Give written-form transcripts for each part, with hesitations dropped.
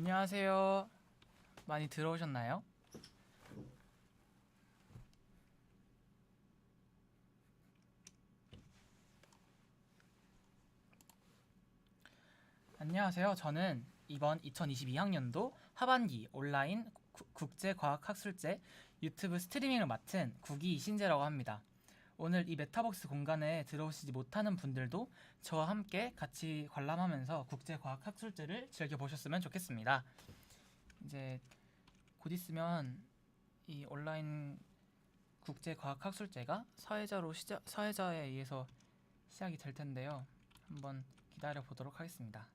안녕하세요. 많이 들어오셨나요? 안녕하세요. 저는 이번 2022학년도 하반기 온라인 국제과학학술제 유튜브 스트리밍을 맡은 국이 이신재라고 합니다. 오늘 이 메타버스 공간에 들어오시지 못하는 분들도 저와 함께 같이 관람하면서 국제과학학술제를 즐겨보셨으면 좋겠습니다. 이제 곧 있으면 이 온라인 국제과학학술제가 사회자에 의해서 시작이 될 텐데요. 한번 기다려 보도록 하겠습니다.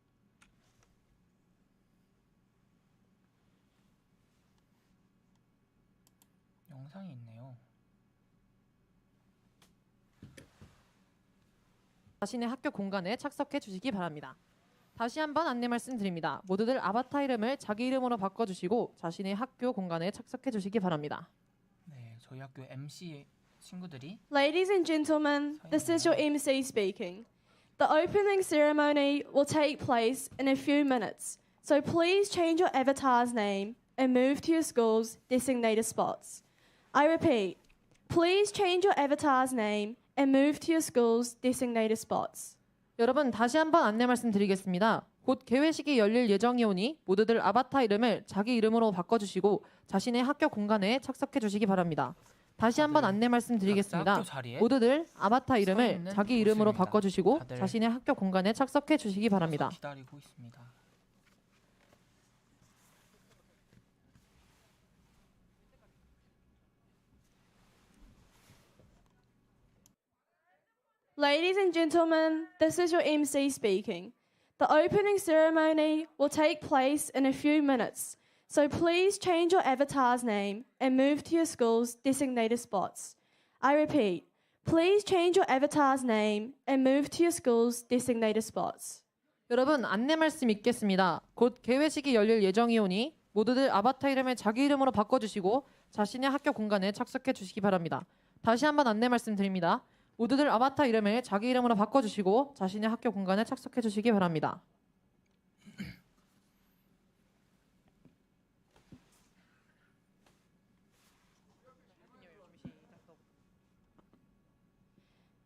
영상이 있네요. 자신의 학교 공간에 착석해 주시기 바랍니다. 다시 한번 안내 말씀드립니다. 모두들 아바타 이름을 자기 이름으로 바꿔주시고 자신의 학교 공간에 착석해 주시기 바랍니다. 네, 저희 학교 MC 친구들이 Ladies and gentlemen, this is your MC speaking. The opening ceremony will take place in a few minutes, so please change your avatar's name and move to your school's designated spots. I repeat, please change your avatar's name and move to your school's designated spots. 여러분 다시 한번 안내 말씀드리겠습니다. 곧 개회식이 열릴 예정이오니 모두들 아바타 이름을 자기 이름으로 바꿔주시고 자신의 학교 공간에 착석해 주시기 바랍니다. 다시 한번 안내 말씀드리겠습니다. 모두들 아바타 이름을 자기 이름으로 바꿔주시고 자신의 학교 공간에 착석해 주시기 바랍니다. 기다리고 있습니다. Ladies and gentlemen, this is your MC speaking. The opening ceremony will take place in a few minutes, so please change your avatar's name and move to your school's designated spots. I repeat, please change your avatar's name and move to your school's designated spots. 여러분 안내 말씀 있겠습니다. 곧 개회식이 열릴 예정이오니 모두들 아바타 이름을 자기 이름으로 바꿔주시고 자신의 학교 공간에 착석해 주시기 바랍니다. 다시 한번 안내 말씀드립니다. 모두들 아바타 이름을 자기 이름으로 바꿔주시고 자신의 학교 공간에 착석해 주시기 바랍니다.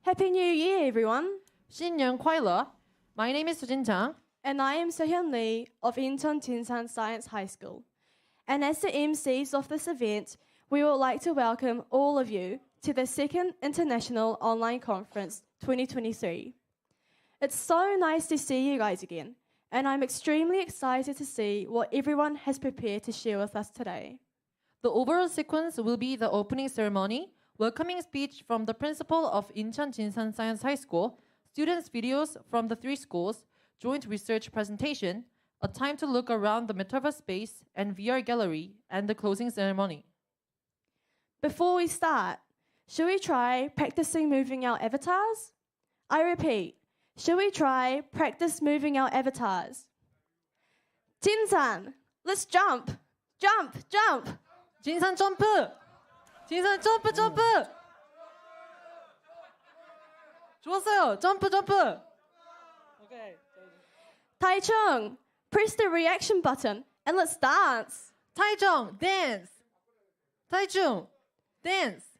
Happy New Year, everyone. 新年快乐. My name is Sujin Chang. And I am Sehyun Lee of Incheon Science High School. And as the MCs of this event, we would like to welcome all of you to the second International Online Conference 2023. It's so nice to see you guys again, and I'm extremely excited to see what everyone has prepared to share with us today. The overall sequence will be the opening ceremony, welcoming speech from the principal of Incheon Science High School, students' videos from the three schools, joint research presentation, a time to look around the metaverse space and VR gallery, and the closing ceremony. Before we start, should we try practicing moving our avatars? I repeat, should we try practice moving our avatars? Jinsan, let's jump! Jump! Jump! 진산 점프! 진산 점프 점프! 좋았어요. 점프 점프! Okay. Taichung, press the reaction button and let's dance. 타이정, dance! 타이중, dance!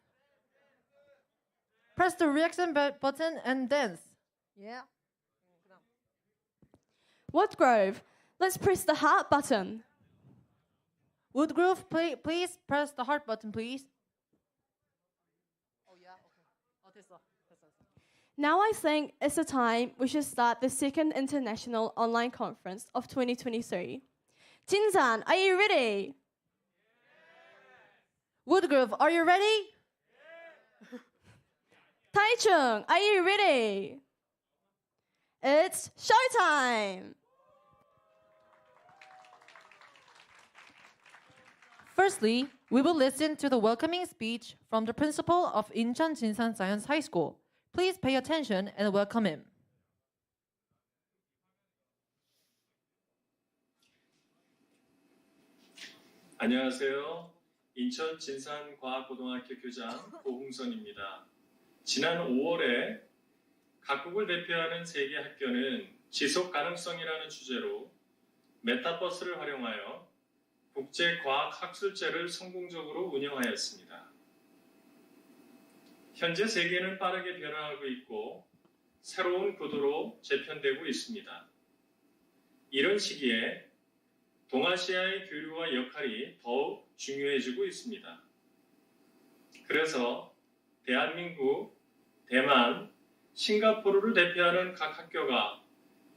Press the reaction button and dance. Yeah. Woodgrove, let's press the heart button. Woodgrove, please press the heart button, please. Oh yeah, okay. 됐어. Now I think it's the time we should start the second International Online Conference of 2023. Jinsan, are you ready? Woodgrove, are you ready? Taichung, are you ready? It's showtime! Firstly, we will listen to the welcoming speech from the principal of Incheon Science High School. Please pay attention and welcome him. 안녕하세요. 인천진산과학고등학교 교장 고홍선입니다. 지난 5월에 각국을 대표하는 세계 학교는 지속 가능성이라는 주제로 메타버스를 활용하여 국제과학학술제를 성공적으로 운영하였습니다. 현재 세계는 빠르게 변화하고 있고 새로운 구도로 재편되고 있습니다. 이런 시기에 동아시아의 교류와 역할이 더욱 중요해지고 있습니다. 그래서 대한민국, 대만, 싱가포르를 대표하는 각 학교가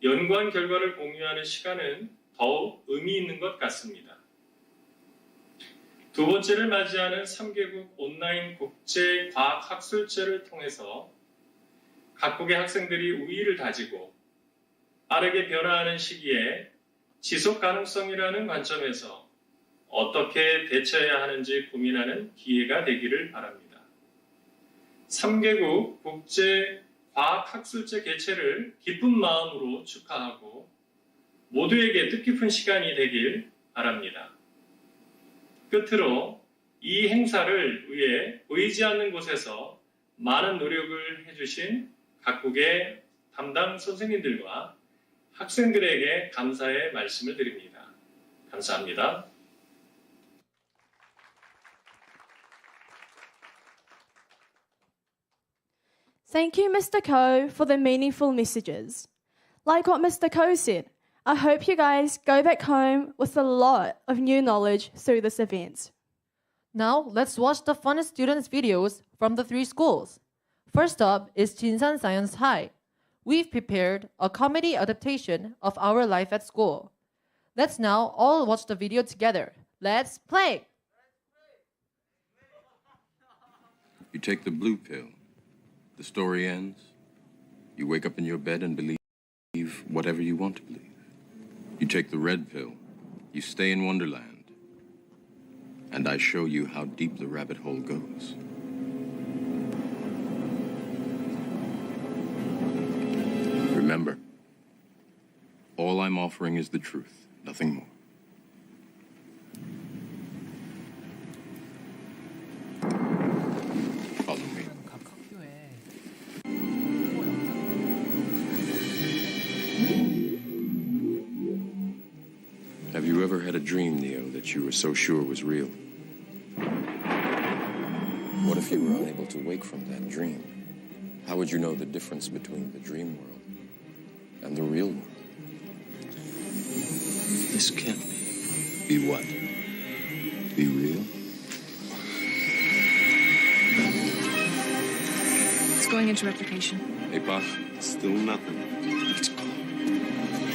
연구한 결과를 공유하는 시간은 더욱 의미 있는 것 같습니다. 두 번째를 맞이하는 3개국 온라인 국제과학학술제를 통해서 각국의 학생들이 우위를 다지고 빠르게 변화하는 시기에 지속가능성이라는 관점에서 어떻게 대처해야 하는지 고민하는 기회가 되기를 바랍니다. 3개국 국제과학학술제 개최를 기쁜 마음으로 축하하고 모두에게 뜻깊은 시간이 되길 바랍니다. 끝으로 이 행사를 위해 보이지 않는 곳에서 많은 노력을 해주신 각국의 담당 선생님들과 학생들에게 감사의 말씀을 드립니다. 감사합니다. Thank you, Mr. Ko, for the meaningful messages. Like what Mr. Ko said, I hope you guys go back home with a lot of new knowledge through this event. Now, let's watch the funnest students' videos from the 3 schools. First up is Jinsan Science High. We've prepared a comedy adaptation of our life at school. Let's now all watch the video together. Let's play! You take the blue pill. The story ends. You wake up in your bed and believe whatever you want to believe. You take the red pill. You stay in Wonderland. And I show you how deep the rabbit hole goes. Remember, all I'm offering is the truth, nothing more. Follow me. 각 학교에 Have you ever had a dream, Neo, that you were so sure was real? What if you were unable to wake from that dream? How would you know the difference between the dream world and the real world? This can't be. Be what? Be real? It's going into replication. Hey, Pop. Still nothing. It's gone.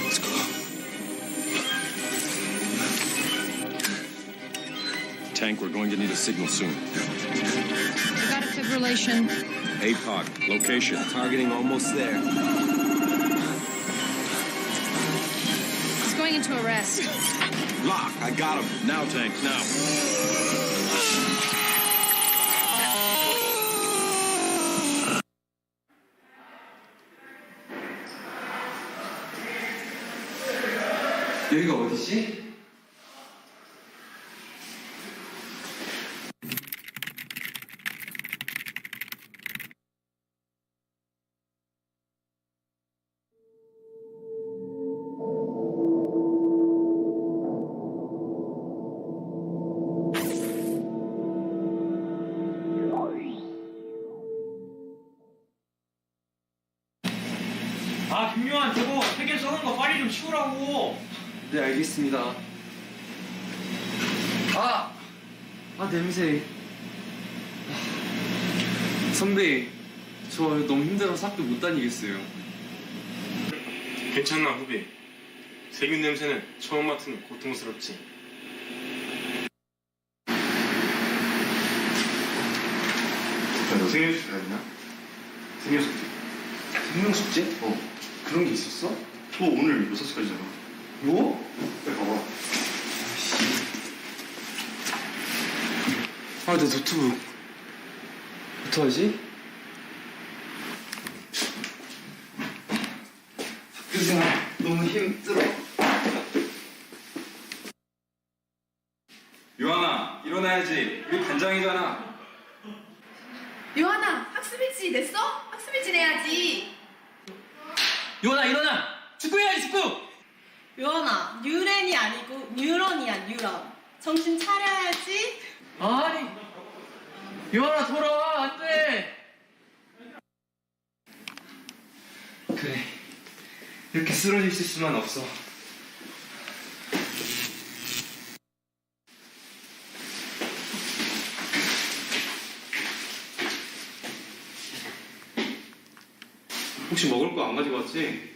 It's gone. Tank, we're going to need a signal soon. I got a fibrillation. APOC, location. Targeting almost there. It's going into arrest. Lock, I got him. Now, Tank, now. 여기가 어디지? 아, 김요한 저거 책에 써놓은 거 빨리 좀 치우라고. 네, 알겠습니다. 냄새. 선배, 저 너무 힘들어서 학교 못 다니겠어요. 괜찮나 후배? 세균 냄새는 처음 맡으면 고통스럽지. 야, 너 생일숙제 했냐? 생일숙제. 생명숙제? 그런 게 있었어? 너 오늘 6시까지잖아. 뭐? 빨리 가봐. 내 노트북. 어떡하지? 학교생활 너무 힘들어. 요한아, 일어나야지. 우리 반장이잖아. 요한아, 학습일지 냈어? 학습일지 내야지. 요나 일어나. 축구 해야지 축구. 요원아, 뉴렌이 아니고 뉴런이야, 뉴런. 정신 차려야지. 아니, 요한아 돌아와, 안 돼. 그래. 이렇게 쓰러져 있을 수만 없어. 혹시 먹을 거 안 가지고 왔지?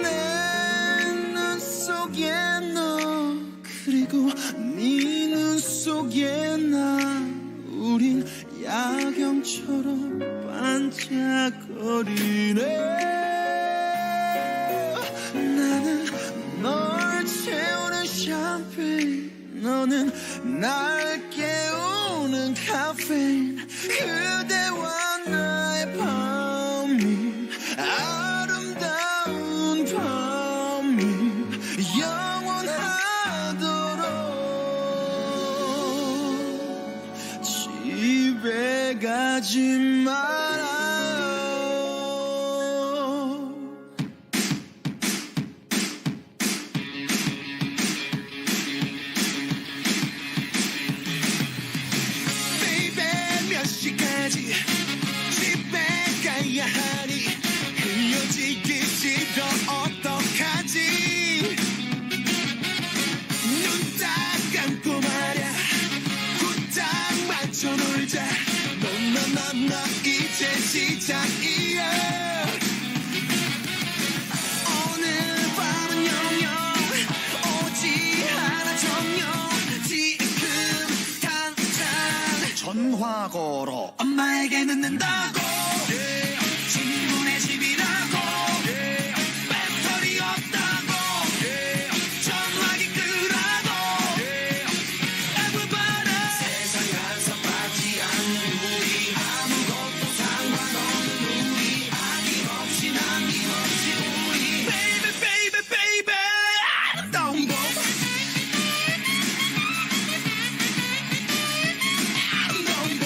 내 눈 속에 너 그리고 네 눈 속에 나 우린 야경처럼 반짝거리네. 나는 널 채우는 샴페인, 너는 날 깨우는 카페인. 그대와 나의 밤이 아름다운 밤이 영원하도록. 집에 가지 말아요. Baby, 몇 시까지 집에 가야 하니. 헤어지기 싫어 어떡하지. 눈 딱 감고 말야 후딱 맞춰 놀자. 너 이제 시작이야. 오늘 밤은 영영 오지 않아 정녕. 지금 당장 전화 걸어 엄마에게 늦는다고. 친구네 집이라고. 배터리 없다고. 전화기 끄라고. Everybody. 세상에 한섭하지 않는 우리, 아무것도 상관없는 우리, 아낌없이 남김없이 우리. Baby baby baby 아름다운 법. 아름다운 법.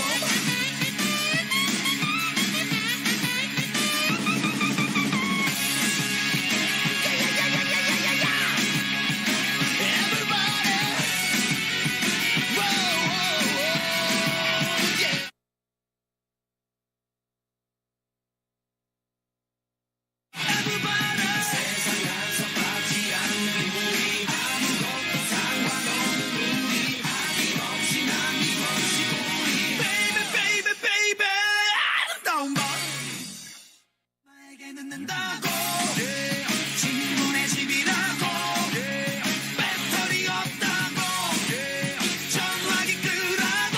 친구네 집이라고. 배터리 없다고. 전화기 끄라고.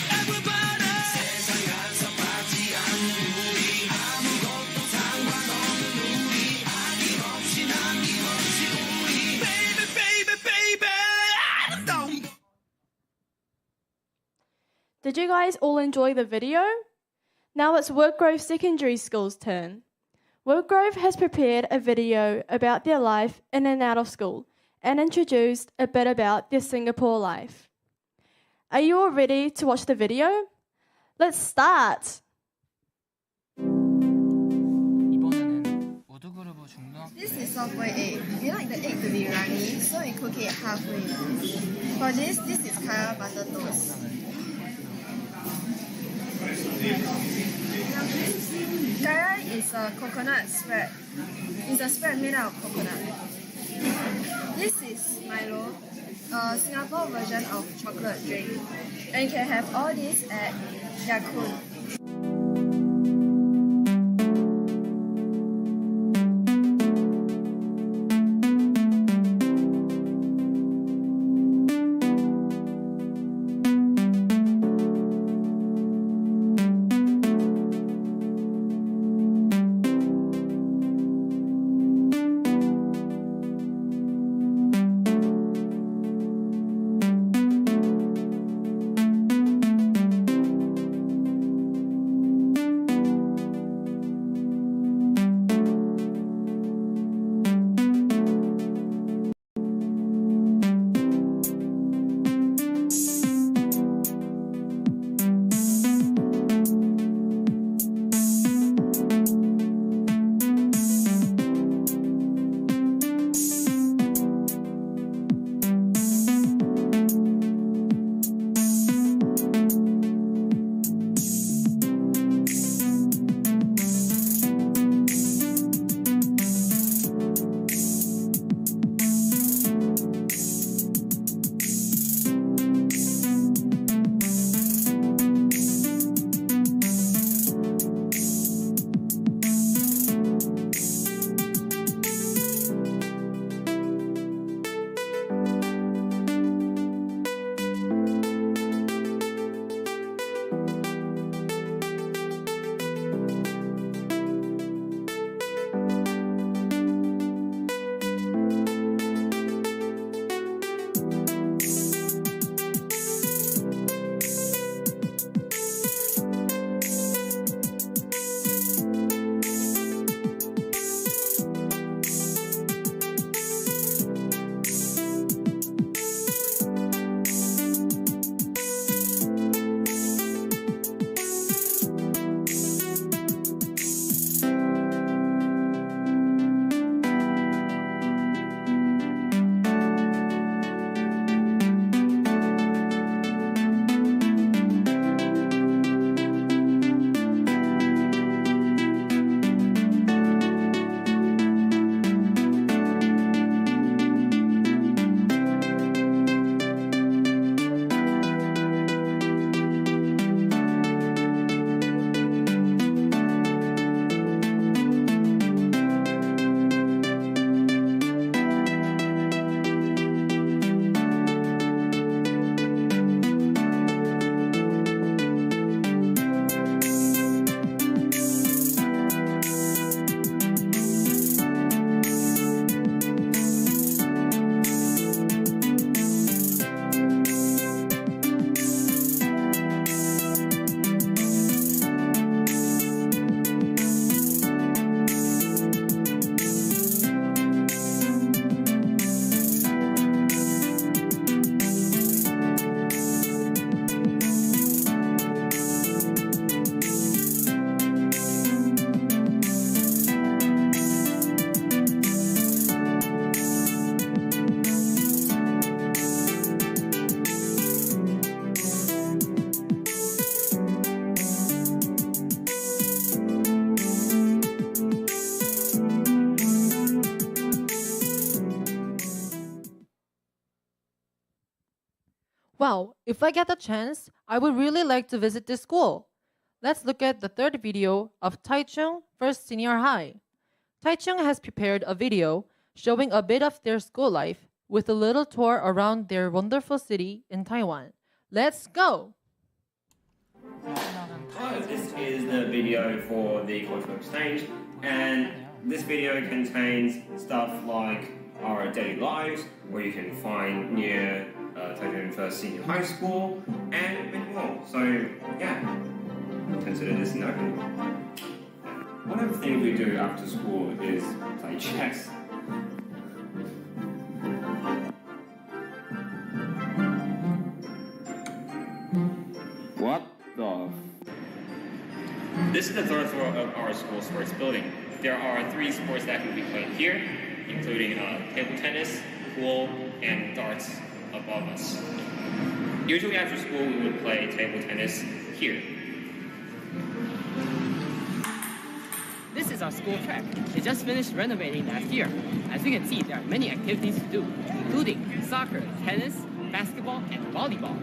Everybody. 세상에 한섭하지 않는 우리, 아무것도 상관없는 우리, 아낌없이 남김없이 우리. Baby baby baby 아름다운 법. Did you guys all enjoy the video? Now it's Workgrove Secondary School's turn. Workgrove has prepared a video about their life in and out of school and introduced a bit about their Singapore life. Are you all ready to watch the video? Let's start! 이번에는 우드그루브 중등학교. This is software egg. We like the egg to be runny, so we cook it halfway. For this is Kaya butter toast. Kaya is a coconut spread. It's a spread made out of coconut. This is Milo, a Singapore version of chocolate drink. And you can have all this at Yakult. Wow, if I get the chance, I would really like to visit this school. Let's look at the third video of Taichung First Senior High. Taichung has prepared a video showing a bit of their school life with a little tour around their wonderful city in Taiwan. Let's go! This is the video for the cultural exchange, and this video contains stuff like our daily lives, where you can find near Taichung First Senior High School, and many more. So yeah, consider this an opening. One of the things we do after school is play chess. What the? This is the third floor of our school sports building. There are 3 sports that can be played here, including table tennis, pool, and darts above us. Usually after school, we would play table tennis here. This our school track. It just finished renovating last year. As you can see, there are many activities to do, including soccer, tennis, basketball, and volleyball.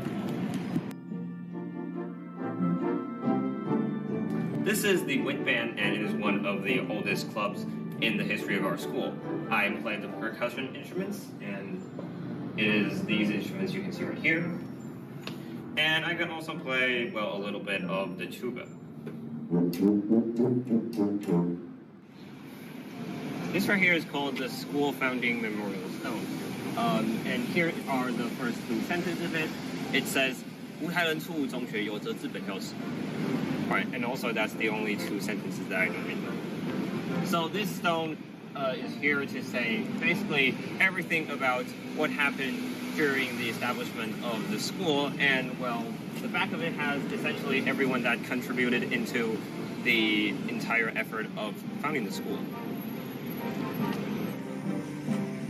This is the wind band, and it is one of the oldest clubs in the history of our school. I play the percussion instruments, and it is these instruments you can see right here. And I can also play, well, a little bit of the tuba. This right here is called the School Founding Memorial Stone. And here are the first two sentences of it. It says, 吴台人初中学有着资本教师. Right, and also that's the only two sentences that I know in there. So this stone is here to say basically everything about what happened during the establishment of the school, and well, the back of it has essentially everyone that contributed into the entire effort of founding the school.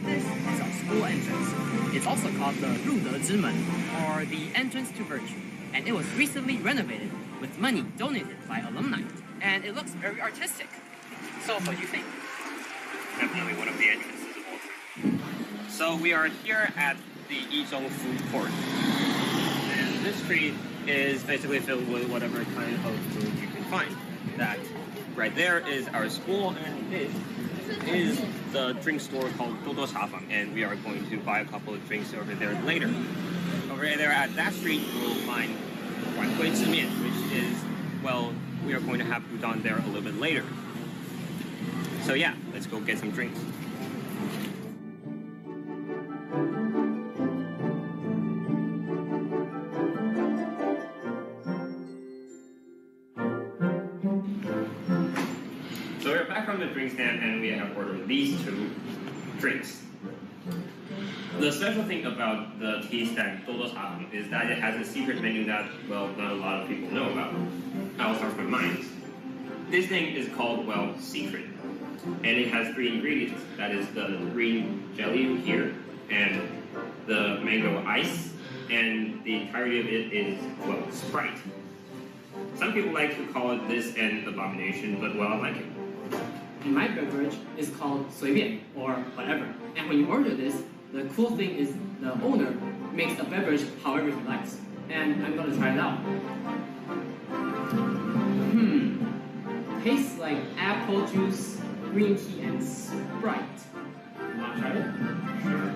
This is our school entrance. It's also called the 入德之门, or the entrance to virtue, and it was recently renovated with money donated by alumni, and it looks very artistic. So what do you think? Definitely one of the entrances of all time. So we are here at the Yizhong food court. And this street is basically filled with whatever kind of food you can find. That right there is our school, and this is the drink store called Dodo Shafang, and we are going to buy a couple of drinks over there later. Over there at that street, we'll find Wanhui Zimian, which is, well, we are going to have udon there a little bit later. So yeah, let's go get some drinks. So we're back from the drink stand, and we have ordered these two drinks. The special thing about the tea stand Dodo Shafang is that it has a secret menu that, well, not a lot of people know about. I'll start from mine. This thing is called, well, secret. And it has three ingredients. That is the green jelly here, and the mango ice, and the entirety of it is, well, Sprite. Some people like to call it this an abomination, but, well, I like it. And my beverage is called 随便, or whatever. And when you order this, the cool thing is the owner makes the beverage however he likes. And I'm gonna try it out. Tastes like apple juice, green tea, and Sprite. You wanna try it? Sure.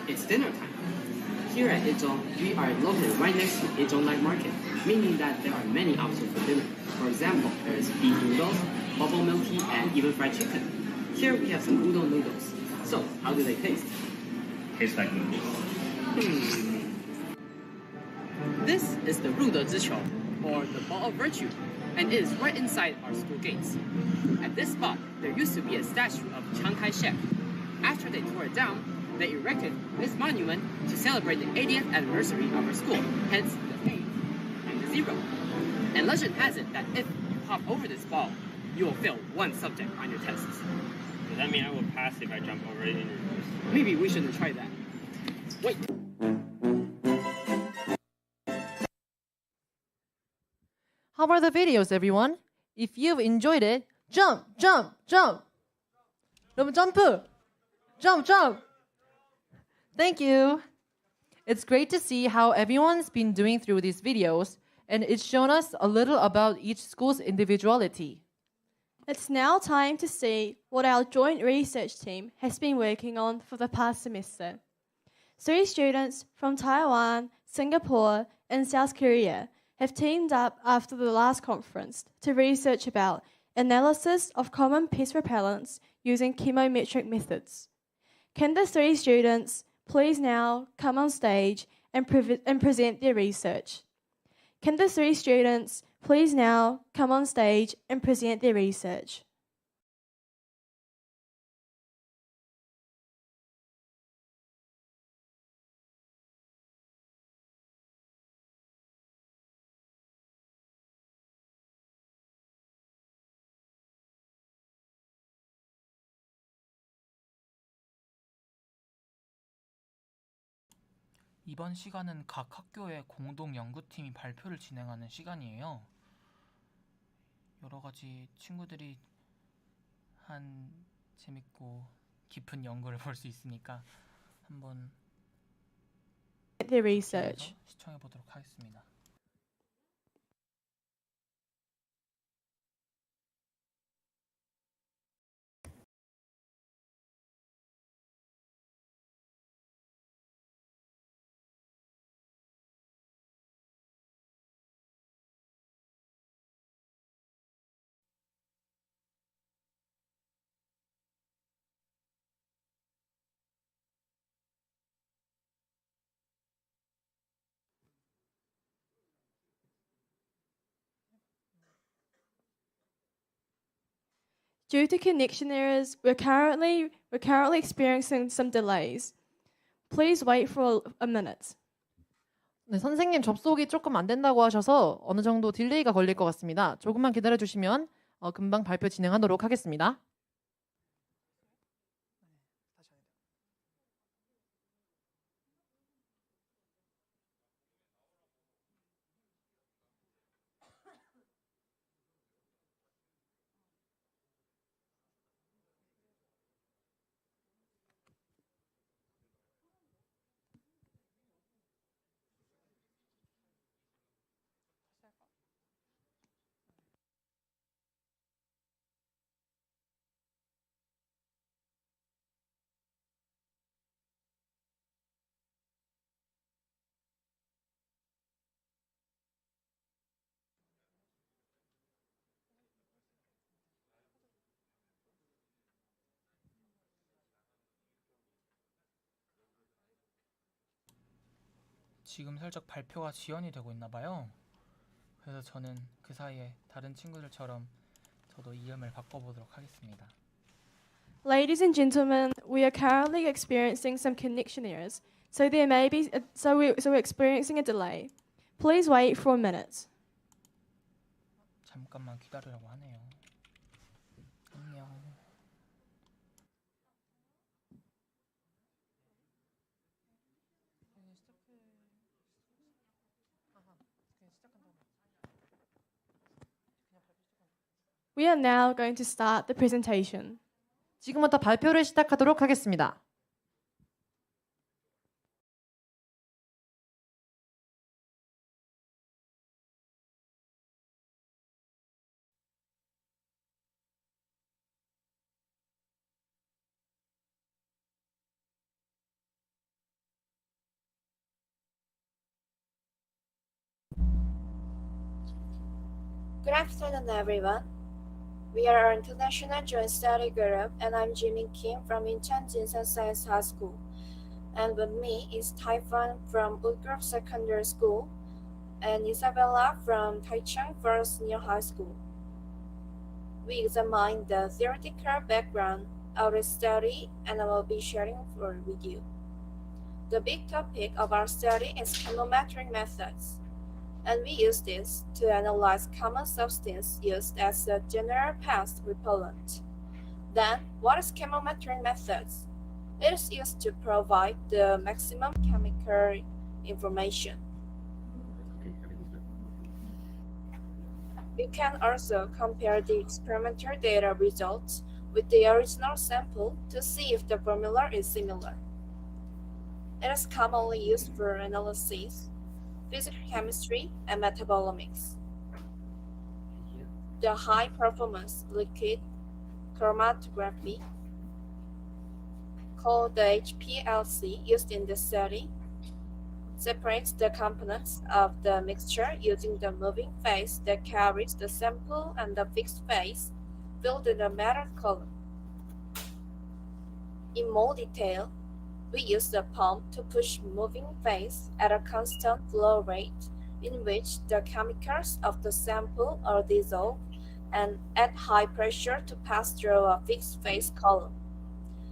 It's dinner time. Here at Yizhong, we are located right next to Yizhong Night Market, meaning that there are many options for dinner. For example, there is beef noodles, bubble milk tea, and even fried chicken. Here we have some udon noodles. So, how do they taste? Tastes like noodles. This is the 入德之球, or the ball of virtue, and it is right inside our school gates. At this spot, there used to be a statue of Chiang Kai-shek. After they tore it down, they erected this monument to celebrate the 80th anniversary of our school, hence the 8 and the 0. And legend has it that if you hop over this ball, you will fail one subject on your tests. Does that mean I will pass if I jump over it in reverse? Maybe we shouldn't try that. Wait. How are the videos, everyone? If you've enjoyed it, jump, jump, jump. 여러분 점프. Jump, jump. Thank you. It's great to see how everyone's been doing through these videos, and it's shown us a little about each school's individuality. It's now time to see what our joint research team has been working on for the past semester. 3 students from Taiwan, Singapore, and South Korea have teamed up after the last conference to research about analysis of common pest repellents using chemometric methods. Can the 3 students please now come on stage and present their research? Can the 3 students please now come on stage and present their research? 이번 시간은 각 학교의 공동 연구팀이 발표를 진행하는 시간이에요. 여러 가지 친구들이 한 재밌고 깊은 연구를 볼 수 있으니까 한번 The research. 시청해 보도록 하겠습니다. Due to connection errors, we're currently experiencing some delays. Please wait for a minute. 네, 선생님 접속이 조금 안 된다고 하셔서 어느 정도 딜레이가 걸릴 것 같습니다. 조금만 기다려 주시면 금방 발표 진행하도록 하겠습니다. 지금 살짝 발표가 지연이 되고 있나 봐요. 그래서 저는 그 사이에 다른 친구들처럼 저도 이음을 바꿔보도록 하겠습니다. Ladies and gentlemen, we are currently experiencing some connection errors, so we're experiencing a delay. Please wait for a minute. 잠깐만 기다리라고 하네요. 안녕. We are now going to start the presentation. 지금부터 발표를 시작하도록 하겠습니다. Good afternoon, everyone. We are an international joint study group, and I'm Jimin Kim from Incheon Science High School. And with me is Taifan from Woodgrove Secondary School, and Isabella from Taichung First Senior High School. We examine the theoretical background of the study, and I will be sharing with you. The big topic of our study is chemometric methods. And we use this to analyze common substance used as a general pest repellent. Then, what is chemometric methods? It is used to provide the maximum chemical information. We can also compare the experimental data results with the original sample to see if the formula is similar. It is commonly used for analysis, physical chemistry, and metabolomics. The high-performance liquid chromatography, called the HPLC, used in this study, separates the components of the mixture using the moving phase that carries the sample and the fixed phase filled in the metal column. In more detail, we use the pump to push moving phase at a constant flow rate in which the chemicals of the sample are dissolved and at high pressure to pass through a fixed phase column.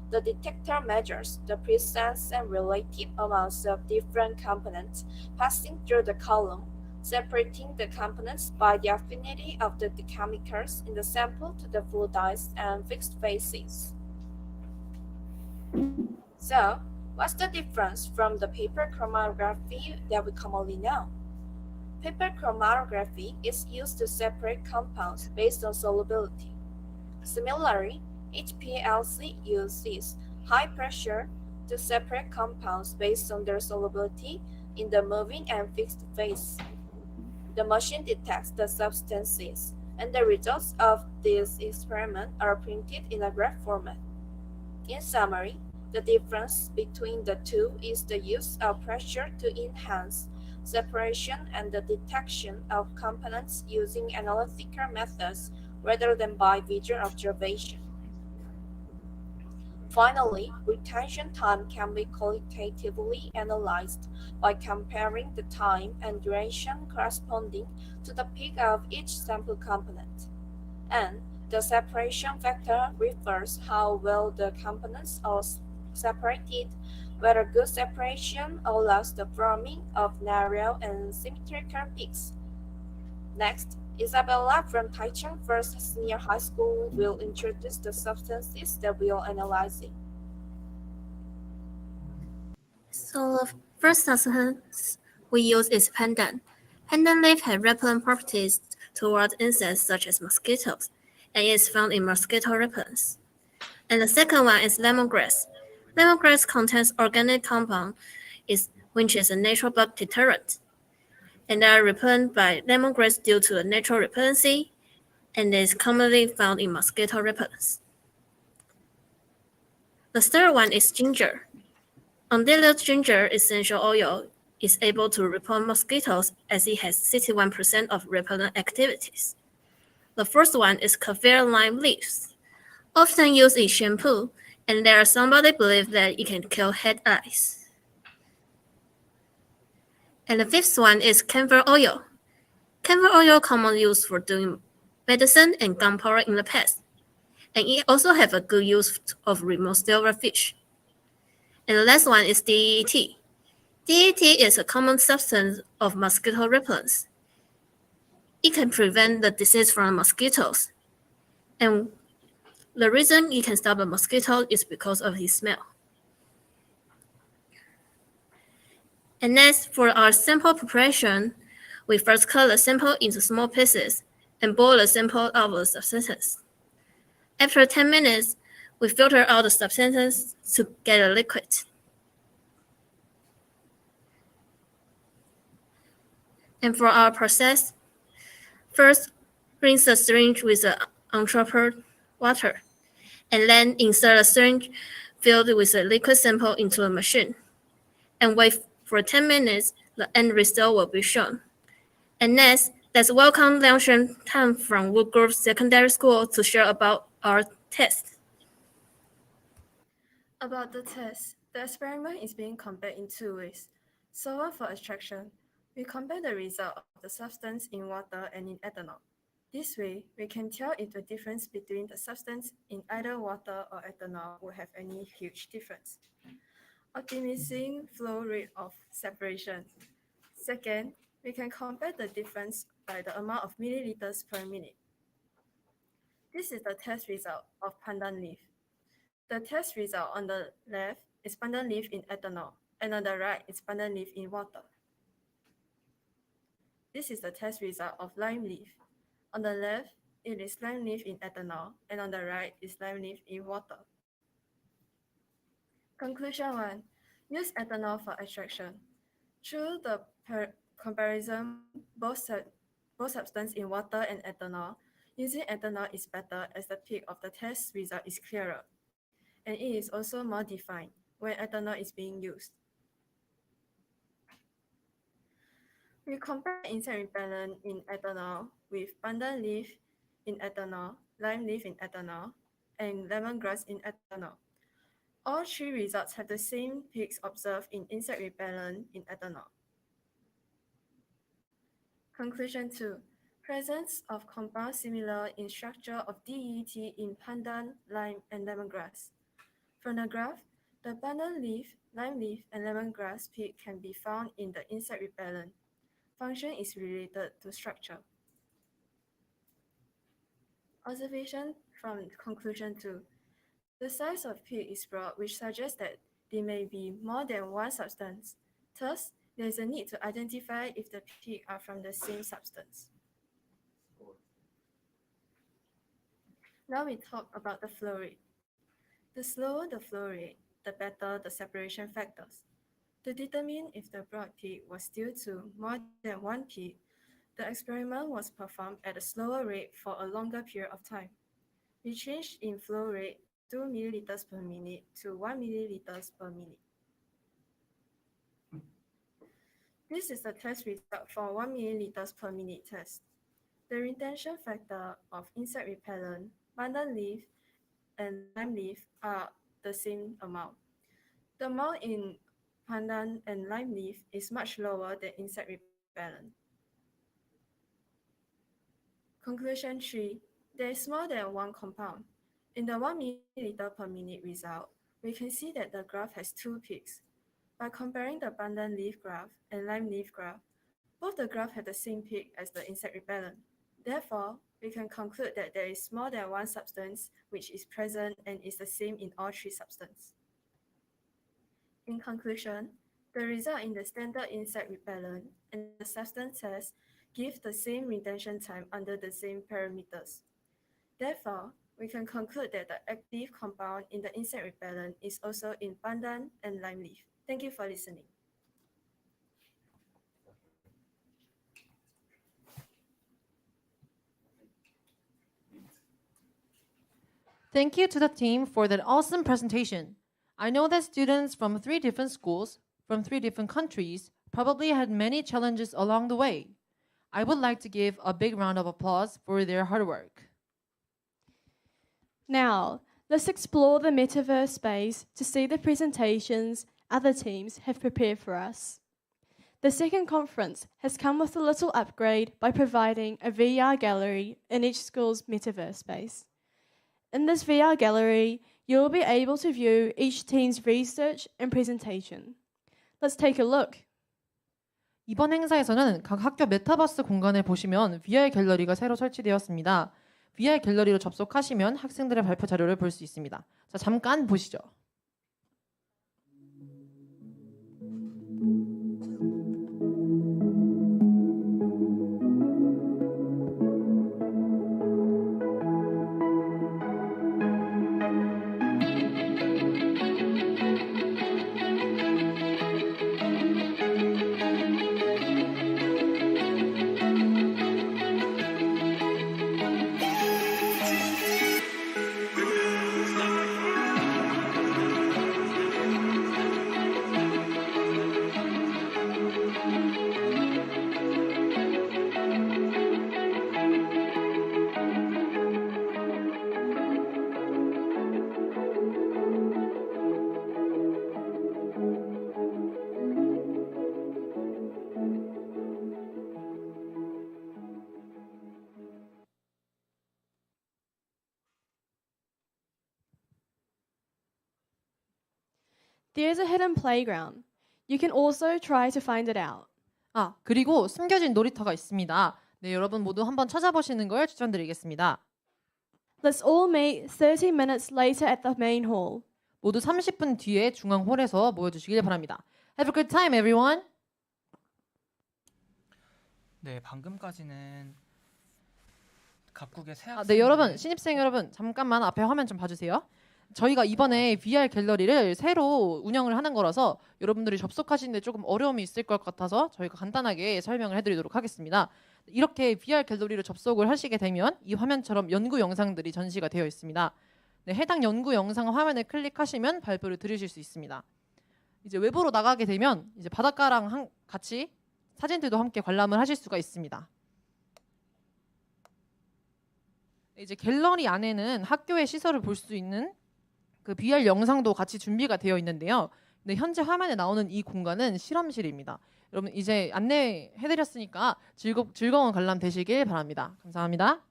The detector measures the presence and relative amounts of different components passing through the column, separating the components by the affinity of the chemicals in the sample to the fluidized and fixed phases. So, what's the difference from the paper chromatography that we commonly know? Hyperchromatography is used to separate compounds based on solubility. Similarly, HPLC uses high pressure to separate compounds based on their solubility in the moving and fixed phase. The machine detects the substances, and the results of this experiment are printed in a graph format. In summary, the difference between the two is the use of pressure to enhance separation and the detection of components using analytical methods rather than by visual observation. Finally, retention time can be qualitatively analyzed by comparing the time and duration corresponding to the peak of each sample component. And the separation factor refers how well the components are separated, whether good separation allows the forming of narrow and symmetrical peaks. Next, Isabella from Taichung First Senior High School will introduce the substances that we are analyzing. So the first substance we use is pandan. Pandan leaf has repellent properties toward insects such as mosquitoes, and is found in mosquito repellents. And the second one is lemongrass. Lemongrass contains organic compound, which is a natural bug deterrent, and are repelled by lemongrass due to a natural repellency, and is commonly found in mosquito repellents. The third one is ginger. Undiluted ginger essential oil is able to repel mosquitoes as it has 61% of repellent activities. The first one is kaffir lime leaves, often used in shampoo, and there are somebody believe that it can kill head lice. And the fifth one is camphor oil. Camphor oil commonly used for doing medicine and gunpowder in the past, and it also have a good use of remove silverfish. And the last one is DEET. DEET is a common substance of mosquito repellents. It can prevent the disease from mosquitoes, and the reason it can stop a mosquito is because of its smell. And next, for our sample preparation, we first cut the sample into small pieces and boil the sample out of the substance. After 10 minutes, we filter out the substance to get a liquid. And for our process, first, rinse the syringe with the untroubled water, and then insert a syringe filled with a liquid sample into a machine, and wait for 10 minutes. The end result will be shown. And next, let's welcome Liang Tan from Woodgrove Secondary School to share about our test. About the test, the experiment is being compared in two ways. So one for extraction, we compare the result of the substance in water and in ethanol. This way, we can tell if the difference between the substance in either water or ethanol will have any huge difference. Optimizing flow rate of separation. Second, we can compare the difference by the amount of milliliters per minute. This is the test result of pandan leaf. The test result on the left is pandan leaf in ethanol, and on the right is pandan leaf in water. This is the test result of lime leaf. On the left, it is lime leaf in ethanol, and on the right is lime leaf in water. Conclusion 1. Use ethanol for extraction. Through the comparison, both substances in water and ethanol, using ethanol is better as the peak of the test result is clearer, and it is also more defined when ethanol is being used. We compare insect repellent in ethanol with pandan leaf in ethanol, lime leaf in ethanol, and lemongrass in ethanol. All three results have the same peaks observed in insect repellent in ethanol. Conclusion 2. Presence of compounds similar in structure of DEET in pandan, lime, and lemongrass. From the graph, the pandan leaf, lime leaf, and lemongrass peak can be found in the insect repellent. Function is related to structure. Observation from conclusion 2. The size of peak is broad, which suggests that there may be more than one substance. Thus, there's a need to identify if the peaks are from the same substance. Now we talk about the flow rate. The slower the flow rate, the better the separation factors. To determine if the broad peak was due to more than one peak, the experiment was performed at a slower rate for a longer period of time. We changed in flow rate 2 milliliters per minute to 1 milliliters per minute. This is the test result for 1 milliliters per minute test. The retention factor of insect repellent, pandan leaf, and lime leaf are the same amount. The amount in pandan and lime leaf is much lower than insect repellent. Conclusion 3. There is more than one compound. In the 1 milliliter per minute result, we can see that the graph has two peaks. By comparing the pandan leaf graph and lime leaf graph, both the graphs have the same peak as the insect repellent. Therefore, we can conclude that there is more than one substance which is present and is the same in all three substances. In conclusion, the result in the standard insect repellent and the substance test give the same retention time under the same parameters. Therefore, we can conclude that the active compound in the insect repellent is also in pandan and lime leaf. Thank you for listening. Thank you to the team for that awesome presentation. I know that students from 3 different schools, from 3 different countries, probably had many challenges along the way. I would like to give a big round of applause for their hard work. Now, let's explore the metaverse space to see the presentations other teams have prepared for us. The second conference has come with a little upgrade by providing a VR gallery in each school's metaverse space. In this VR gallery, you will be able to view each team's research and presentation. Let's take a look. 이번 행사에서는 각 학교 메타버스 공간을 보시면 VR 갤러리가 새로 설치되었습니다. VR 갤러리로 접속하시면 학생들의 발표 자료를 볼 수 있습니다. 자, 잠깐 보시죠. There's a hidden playground. You can also try to find it out. 아, 그리고 숨겨진 놀이터가 있습니다. 네, 여러분 모두 한번 찾아보시는 걸 추천드리겠습니다. Let's all meet 30 minutes later at the main hall. 모두 30분 뒤에 중앙홀에서 모여주시길 바랍니다. Have a good time, everyone. 네, 방금까지는 각국의 새 네, 학생들 여러분, 신입생 여러분, 잠깐만 앞에 화면 좀 봐주세요. 저희가 이번에 VR 갤러리를 새로 운영을 하는 거라서 여러분들이 접속하시는데 조금 어려움이 있을 것 같아서 저희가 간단하게 설명을 해드리도록 하겠습니다. 이렇게 VR 갤러리로 접속을 하시게 되면 이 화면처럼 연구 영상들이 전시가 되어 있습니다. 네, 해당 연구 영상 화면을 클릭하시면 발표를 들으실 수 있습니다. 이제 외부로 나가게 되면 이제 바닷가랑 같이 사진들도 함께 관람을 하실 수가 있습니다. 이제 갤러리 안에는 학교의 시설을 볼 수 있는 그 VR 영상도 같이 준비가 되어 있는데요. 네, 현재 화면에 나오는 이 공간은 실험실입니다. 여러분 이제 안내해드렸으니까 즐거운 관람 되시길 바랍니다. 감사합니다.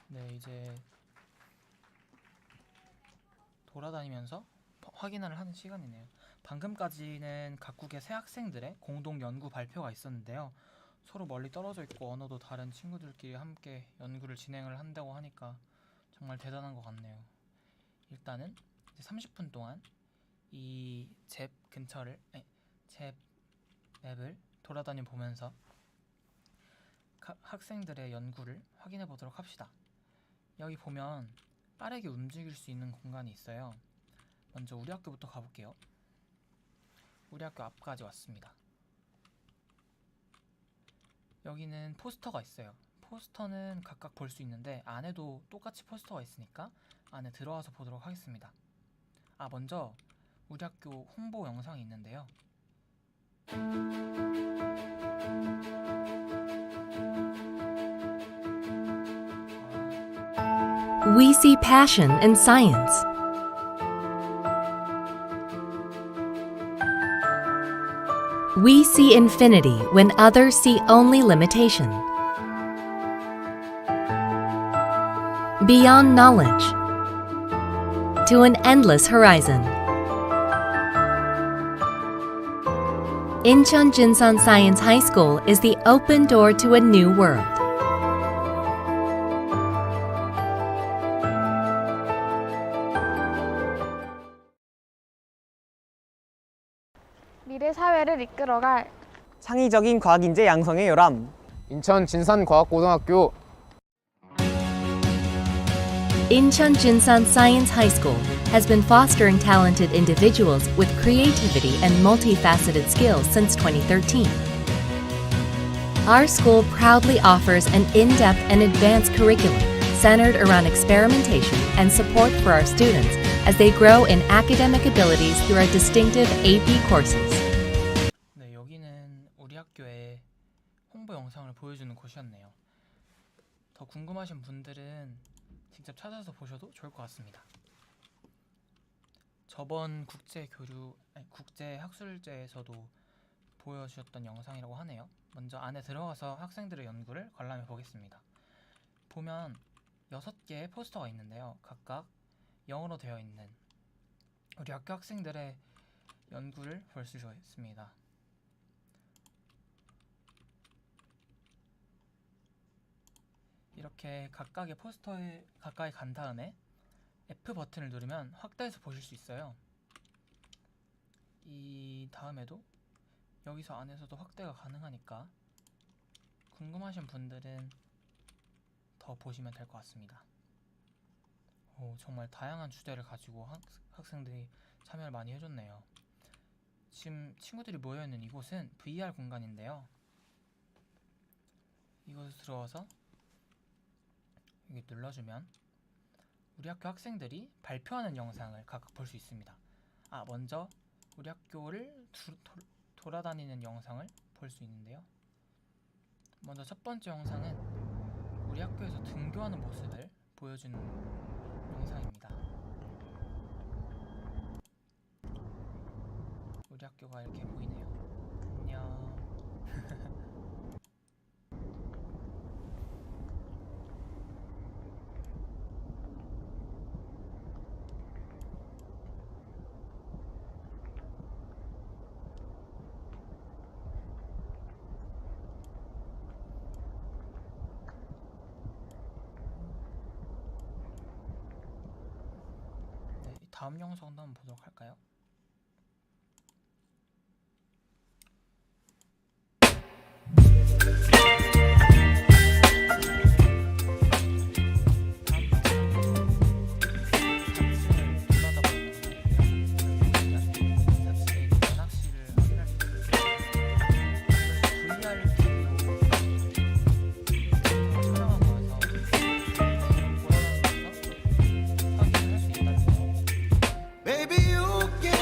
네, 이제 돌아다니면서 확인을 하는 시간이네요. 방금까지는 각국의 새 학생들의 공동 연구 발표가 있었는데요. 서로 멀리 떨어져 있고 언어도 다른 친구들끼리 함께 연구를 진행을 한다고 하니까 정말 대단한 것 같네요. 일단은 이제 30분 동안 이 잽 맵을 돌아다녀 보면서 학생들의 연구를 확인해 보도록 합시다. 여기 보면 빠르게 움직일 수 있는 공간이 있어요. 먼저 우리 학교부터 가볼게요. 우리 학교 앞까지 왔습니다. 여기는 포스터가 있어요. 포스터는 각각 볼 수 있는데 안에도 똑같이 포스터가 있으니까 안에 들어와서 보도록 하겠습니다. 먼저 우리 학교 홍보 영상이 있는데요. We see passion in science. We see infinity when others see only limitation. Beyond knowledge, to an endless horizon. Incheon Science High School is the open door to a new world. 미래 사회를 이끌어갈 창의적인 과학인재 양성의 요람 인천진산과학고등학교 Incheon Science High School has been fostering talented individuals with creativity and multifaceted skills since 2013. Our school proudly offers an in-depth and advanced curriculum centered around experimentation and support for our students as they grow in academic abilities through our distinctive AP courses. 네, 여기는 우리 학교의 홍보 영상을 보여주는 곳이었네요. 더 궁금하신 분들은 직접 찾아서 보셔도 좋을 것 같습니다. 저번 국제 학술제에서도 보여주셨던 영상이라고 하네요. 먼저 안에 들어가서 학생들의 연구를 관람해 보겠습니다. 보면 6개의 포스터가 있는데요. 각각 영어로 되어 있는 우리 학교 학생들의 연구를 볼 수 있습니다. 이렇게 각각의 포스터에 가까이 간 다음에 F 버튼을 누르면 확대해서 보실 수 있어요. 이 다음에도 여기서 안에서도 확대가 가능하니까 궁금하신 분들은 더 보시면 될 것 같습니다. 정말 다양한 주제를 가지고 학생들이 참여를 많이 해줬네요. 지금 친구들이 모여있는 이곳은 VR 공간인데요. 이곳에 들어와서 여기 눌러주면 우리 학교 학생들이 발표하는 영상을 각각 볼 수 있습니다. 먼저 우리 학교를 돌아다니는 영상을 볼 수 있는데요. 먼저 첫 번째 영상은 우리 학교에서 등교하는 모습을 보여주는 영상입니다. 우리 학교가 이렇게 보이네요. 안녕. 다음 영상도 한번 보도록 할까요? Baby, you can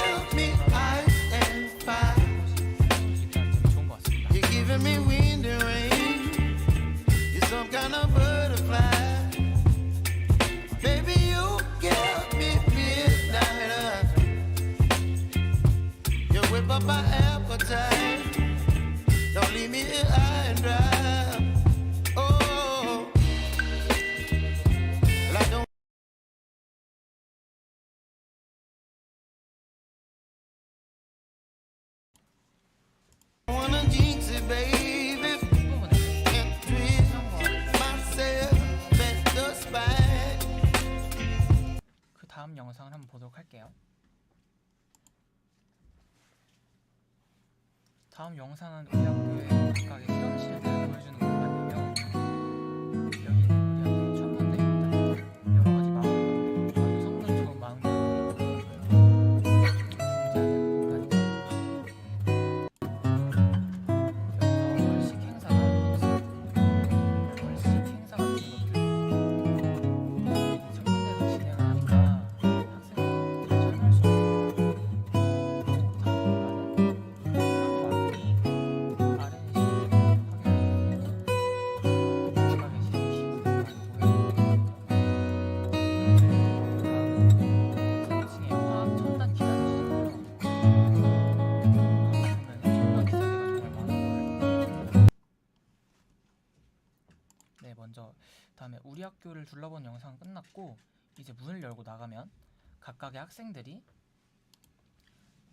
다음 영상은 우리 학교의 각각의 실험실을 보여주는 공간이에요. 여기는 우리 학교의 천문대입니다. 여러 가지 마을, 아주 성능 좋은 마을들이 존재하는 공간이죠. 여기서 월식 행사가 있습니다. 월식 행사 같은 것들 이 천문대에서 진행을 하니까 학생들이 참여할 수 있습니다. 네, 먼저 다음에 우리 학교를 둘러본 영상은 끝났고 이제 문을 열고 나가면 각각의 학생들이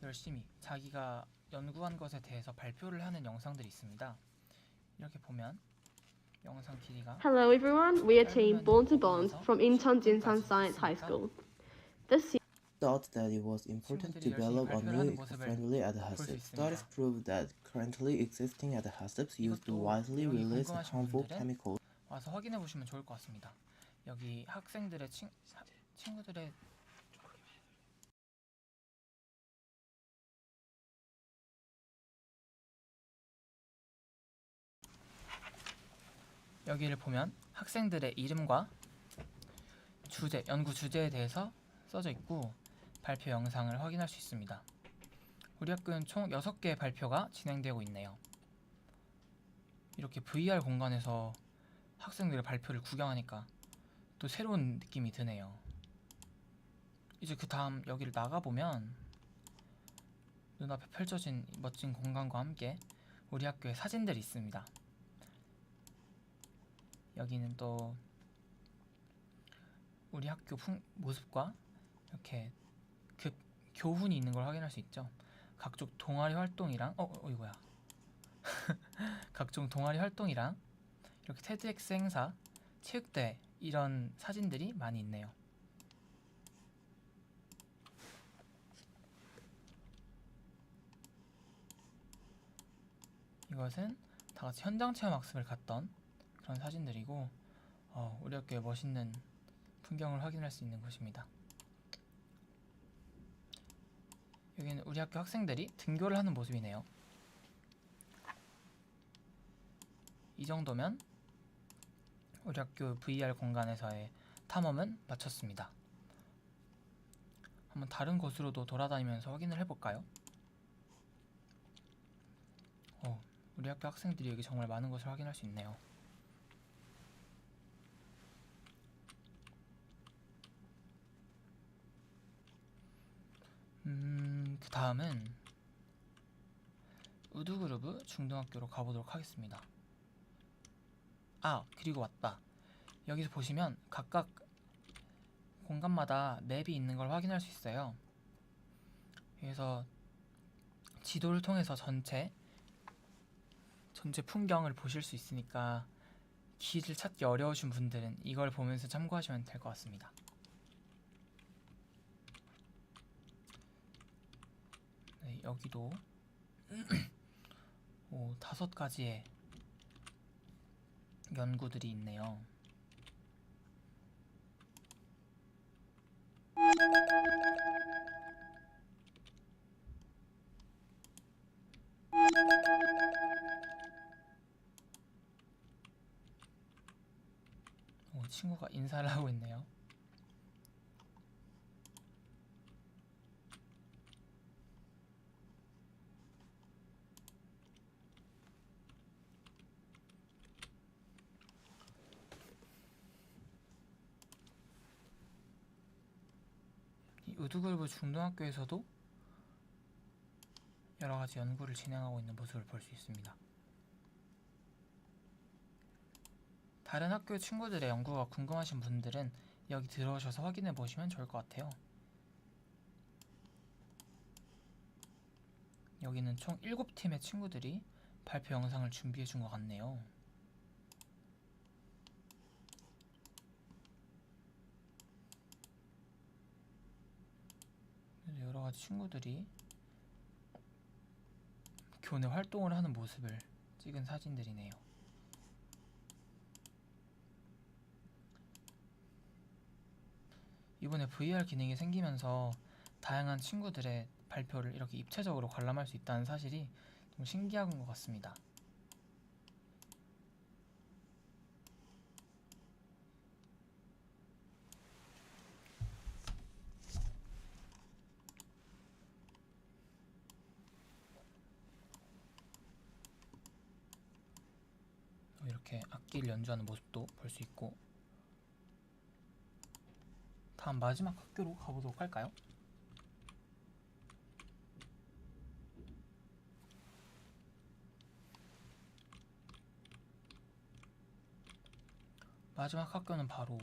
열심히 자기가 연구한 것에 대해서 발표를 하는 영상들이 있습니다. 이렇게 보면 영상 길이가 Hello everyone, we are team Born to Bond from Incheon-jinsan Science High School. This thought that it was important to develop a new eco-friendly adhesive. Studies prove that currently existing adhesives used to widely release harmful chemicals. 와서 확인해 보시면 좋을 것 같습니다. 여기 학생들의 친구들의 여기를 보면 학생들의 이름과 주제, 연구 주제에 대해서 써져 있고 발표 영상을 확인할 수 있습니다. 우리 학교는 총 6개의 발표가 진행되고 있네요. 이렇게 VR 공간에서 학생들의 발표를 구경하니까 또 새로운 느낌이 드네요. 이제 그 다음 여기를 나가보면 눈앞에 펼쳐진 멋진 공간과 함께 우리 학교의 사진들이 있습니다. 여기는 또 우리 학교 모습과 이렇게 교훈이 있는 걸 확인할 수 있죠. 각종 동아리 활동이랑 이거야. 각종 동아리 활동이랑 이렇게 테드엑스 행사, 체육대회 이런 사진들이 많이 있네요. 이것은 다같이 현장 체험 학습을 갔던 그런 사진들이고 우리 학교의 멋있는 풍경을 확인할 수 있는 곳입니다. 여기는 우리 학교 학생들이 등교를 하는 모습이네요. 이 정도면 우리 학교 VR 공간에서의 탐험은 마쳤습니다. 한번 다른 곳으로도 돌아다니면서 확인을 해볼까요? 우리 학교 학생들이 여기 정말 많은 것을 확인할 수 있네요. 그 다음은 우드그루브 중등학교로 가보도록 하겠습니다. 그리고 왔다. 여기서 보시면 각각 공간마다 맵이 있는 걸 확인할 수 있어요. 그래서 지도를 통해서 전체 풍경을 보실 수 있으니까 길을 찾기 어려우신 분들은 이걸 보면서 참고하시면 될 것 같습니다. 네, 여기도 5가지의 연구들이 있네요. 친구가 인사를 하고 있네요. 이 우드그루브 중등학교에서도 여러가지 연구를 진행하고 있는 모습을 볼 수 있습니다. 다른 학교 친구들의 연구가 궁금하신 분들은 여기 들어오셔서 확인해 보시면 좋을 것 같아요. 여기는 총 7팀의 친구들이 발표 영상을 준비해 준 것 같네요. 여러가지 친구들이 이렇게 오늘 활동을 하는 모습을 찍은 사진들이네요. 이번에 VR 기능이 생기면서 다양한 친구들의 발표를 이렇게 입체적으로 관람할 수 있다는 사실이 좀 신기한 것 같습니다. 이렇게 악기를 연주하는 모습도 볼 수 있고, 다음 마지막 학교로 가보도록 할까요? 마지막 학교는 바로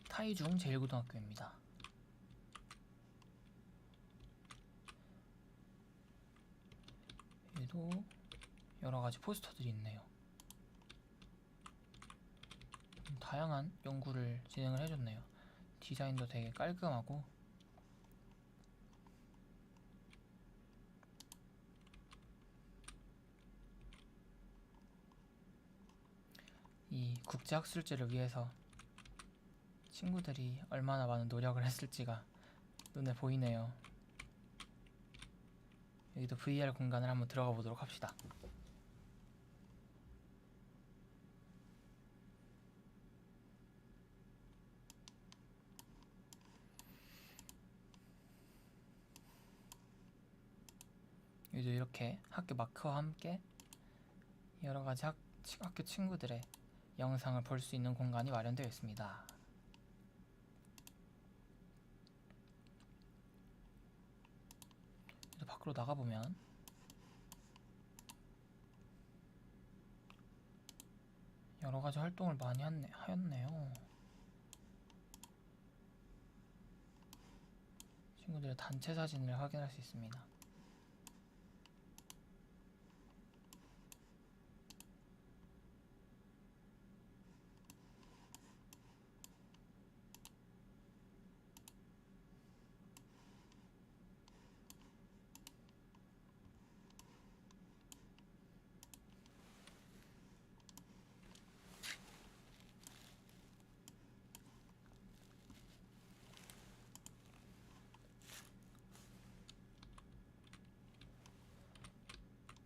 타이중 제1고등학교입니다. 얘도 여러가지 포스터들이 있네요. 다양한 연구를 진행을 해줬네요. 디자인도 되게 깔끔하고, 이 국제학술제를 위해서 친구들이 얼마나 많은 노력을 했을지가 눈에 보이네요. 여기도 VR 공간을 한번 들어가 보도록 합시다. 여기도 이렇게 학교 마크와 함께 여러가지 학교 친구들의 영상을 볼 수 있는 공간이 마련되어 있습니다. 밖으로 나가보면 여러가지 활동을 많이 하였네요. 친구들의 단체 사진을 확인할 수 있습니다.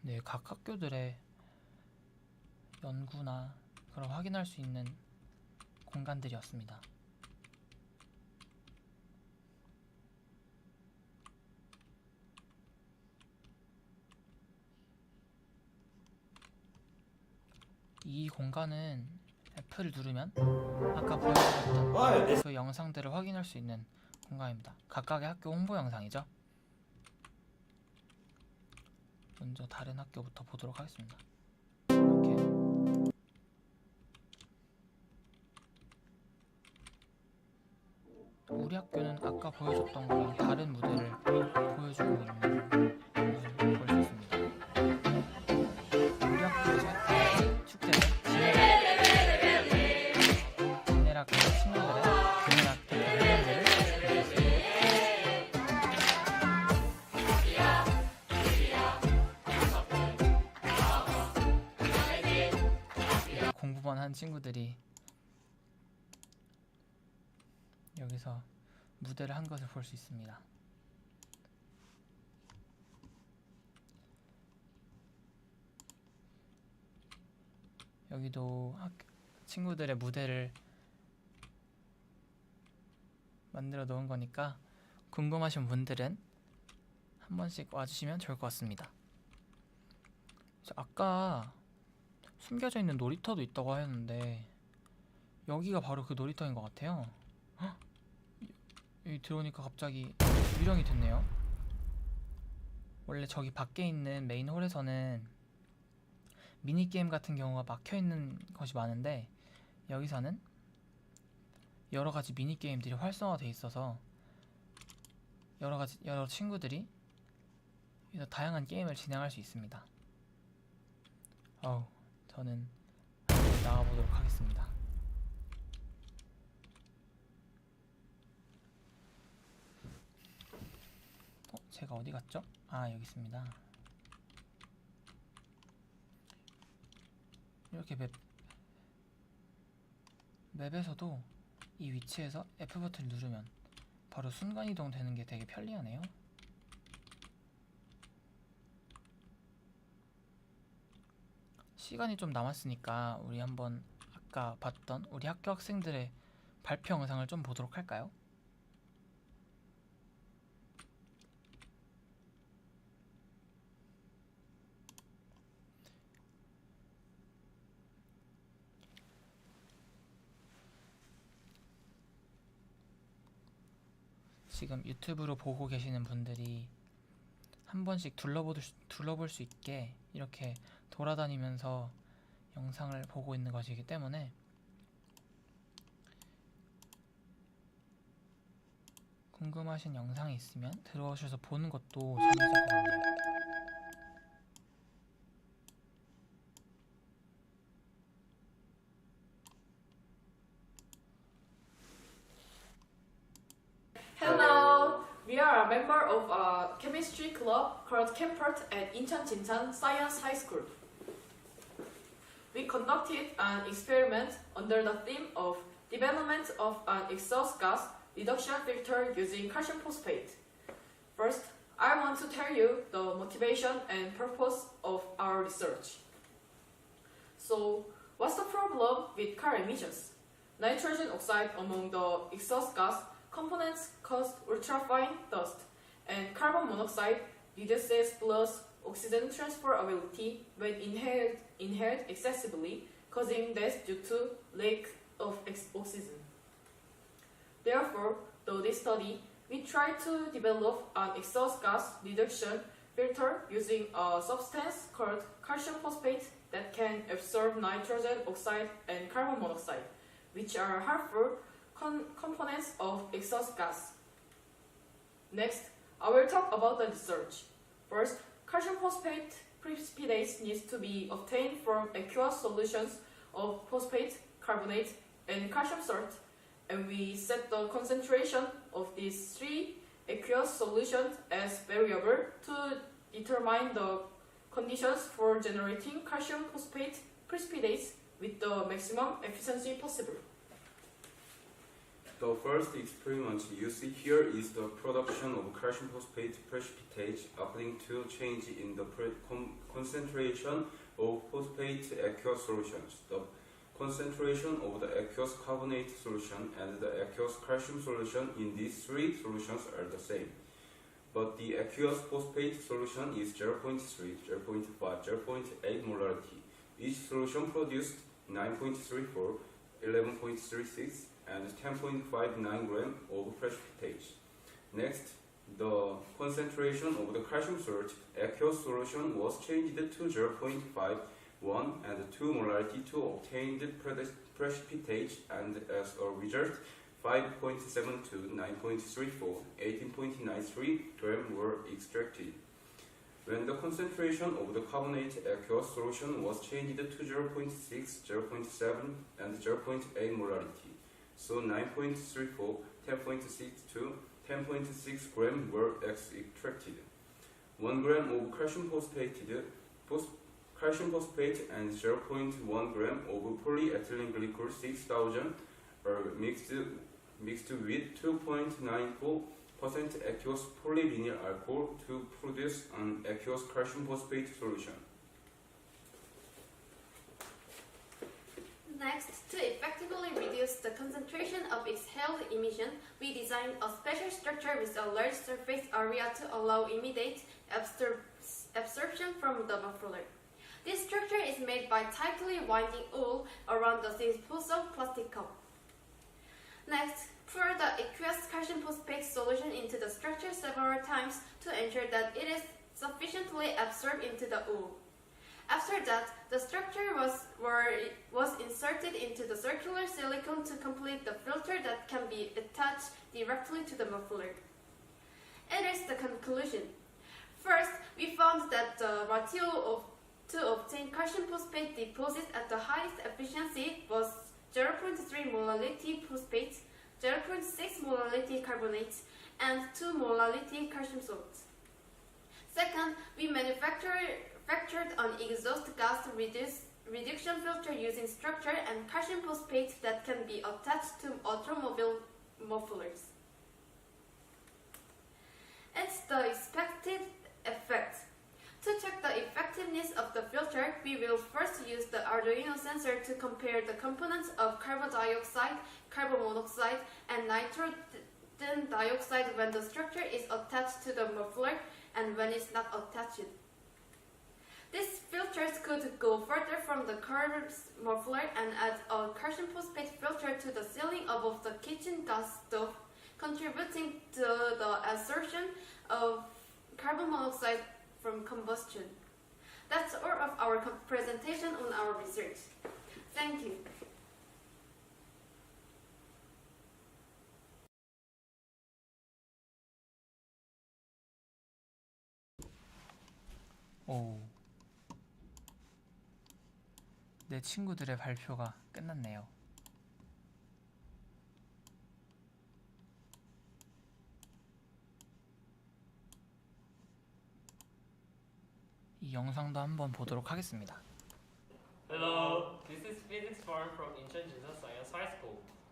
네, 각 학교들의 연구나 그런 확인할 수 있는 공간들이었습니다. 이 공간은 F를 누르면 아까 보여드렸던 그 영상들을 확인할 수 있는 공간입니다. 각각의 학교 홍보 영상이죠. 먼저 다른 학교부터 보도록 하겠습니다. 이렇게 우리 학교는 아까 보여줬던 거랑 다른 무대를 보여주고 있는 모습을 볼 수 있습니다. 우리 학교에서 축제를 진해락 친구들의 진해락 대표를 볼 수 있습니다. 공부만 한 친구들이 여기서 무대를 한 것을 볼 수 있습니다. 여기도 친구들의 무대를 만들어 놓은 거니까 궁금하신 분들은 한 번씩 와주시면 좋을 것 같습니다. 아까 숨겨져 있는 놀이터도 있다고 하였는데 여기가 바로 그 놀이터인 것 같아요. 헉! 여기 들어오니까 갑자기 유령이 됐네요. 원래 저기 밖에 있는 메인 홀에서는 미니게임 같은 경우가 막혀있는 것이 많은데 여기서는 여러가지 미니게임들이 활성화되어 있어서 여러 친구들이 여기서 다양한 게임을 진행할 수 있습니다. 저는 나가보도록 하겠습니다. 제가 어디 갔죠? 여기 있습니다. 이렇게 맵에서도 이 위치에서 F 버튼을 누르면 바로 순간이동 되는 게 되게 편리하네요. 시간이 좀 남았으니까 우리 한번 아까 봤던 우리 학교 학생들의 발표 영상을 좀 보도록 할까요? 지금 유튜브로 보고 계시는 분들이 한 번씩 둘러볼 수 있게 이렇게 돌아다니면서 영상을 보고 있는 것이기 때문에 궁금하신 영상이 있으면 들어오셔서 보는 것도 재밌을 것 같네요. Hello, we are a member of a chemistry club called Campert at 인천진산 Science High School. We conducted an experiment under the theme of development of an exhaust gas reduction filter using calcium phosphate. First, I want to tell you the motivation and purpose of our research. So, what's the problem with car emissions? Nitrogen oxide among the exhaust gas components cause ultrafine dust, and carbon monoxide reduces blood oxygen transportability when inhaled excessively, causing death due to lack of oxygen. Therefore, through this study, we tried to develop an exhaust gas reduction filter using a substance called calcium phosphate that can absorb nitrogen oxide and carbon monoxide, which are harmful components of exhaust gas. Next, I will talk about the research. First, calcium phosphate precipitate needs to be obtained from aqueous solutions of phosphate, carbonate, and calcium salt, and we set the concentration of these three aqueous solutions as variable to determine the conditions for generating calcium phosphate precipitates with the maximum efficiency possible. The first experiment you see here is the production of calcium phosphate precipitate according to change in the concentration of phosphate aqueous solutions. The concentration of the aqueous carbonate solution and the aqueous calcium solution in these three solutions are the same. But the aqueous phosphate solution is 0.3, 0.5, 0.8 molarity. Each solution produced 9.34, 11.36, and 10.59 grams of precipitate. Next, the concentration of the calcium salt aqueous solution was changed to 0.51 and 2 molarity to obtain the precipitate, and as a result, 5.72, 9.34, 18.93 grams were extracted. When the concentration of the carbonate aqueous solution was changed to 0.6, 0.7, and 0.8 molarity, so 9.34, 10.62, 10.6 grams were extracted. 1 gram of calcium phosphate and 0.1 gram of polyethylene glycol 6000 are mixed with 2.94% aqueous polyvinyl alcohol to produce an aqueous calcium phosphate solution. Next, to effectively reduce the concentration of exhaled emission, we designed a special structure with a large surface area to allow immediate absorption from the muffler. This structure is made by tightly winding wool around the disposal plastic cup. Next, pour the aqueous calcium phosphate solution into the structure several times to ensure that it is sufficiently absorbed into the wool. After that, the structure was inserted into the circular silicone to complete the filter that can be attached directly to the muffler. It is the conclusion. First, we found that the ratio to obtain calcium phosphate deposit at the highest efficiency was 0.3 molality phosphate, 0.6 molality carbonate, and 2 molality calcium salt. Second, we manufactured an exhaust gas reduction filter using structure and calcium phosphate that can be attached to automobile mufflers. It's the expected effect. To check the effectiveness of the filter, we will first use the Arduino sensor to compare the components of carbon dioxide, carbon monoxide, and nitrogen dioxide when the structure is attached to the muffler and when it's not attached. These filters could go further from the curved muffler and add a calcium phosphate filter to the ceiling above the kitchen gas stove, contributing to the absorption of carbon monoxide from combustion. That's all of our presentation on our research. Thank you. 오. 내 친구들의 발표가 끝났네요. 이 영상도 한번 보도록 하겠습니다. Hello, this is Physics Farm from IncheonJinsanScience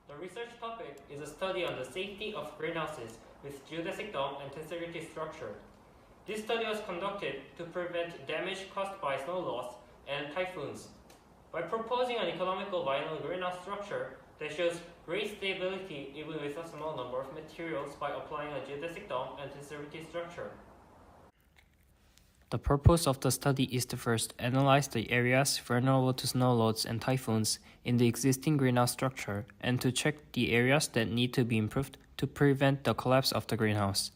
The research topic is a study on the safety of greenhouses with geodesic dome and tensegrity structure. This study was conducted to prevent damage caused by snow loss and typhoons. By proposing an economical vinyl greenhouse structure that shows great stability even with a small number of materials by applying a geodesic dome and tensegrity structure. The purpose of the study is to first analyze the areas vulnerable to snow loads and typhoons in the existing greenhouse structure and to check the areas that need to be improved to prevent the collapse of the greenhouse.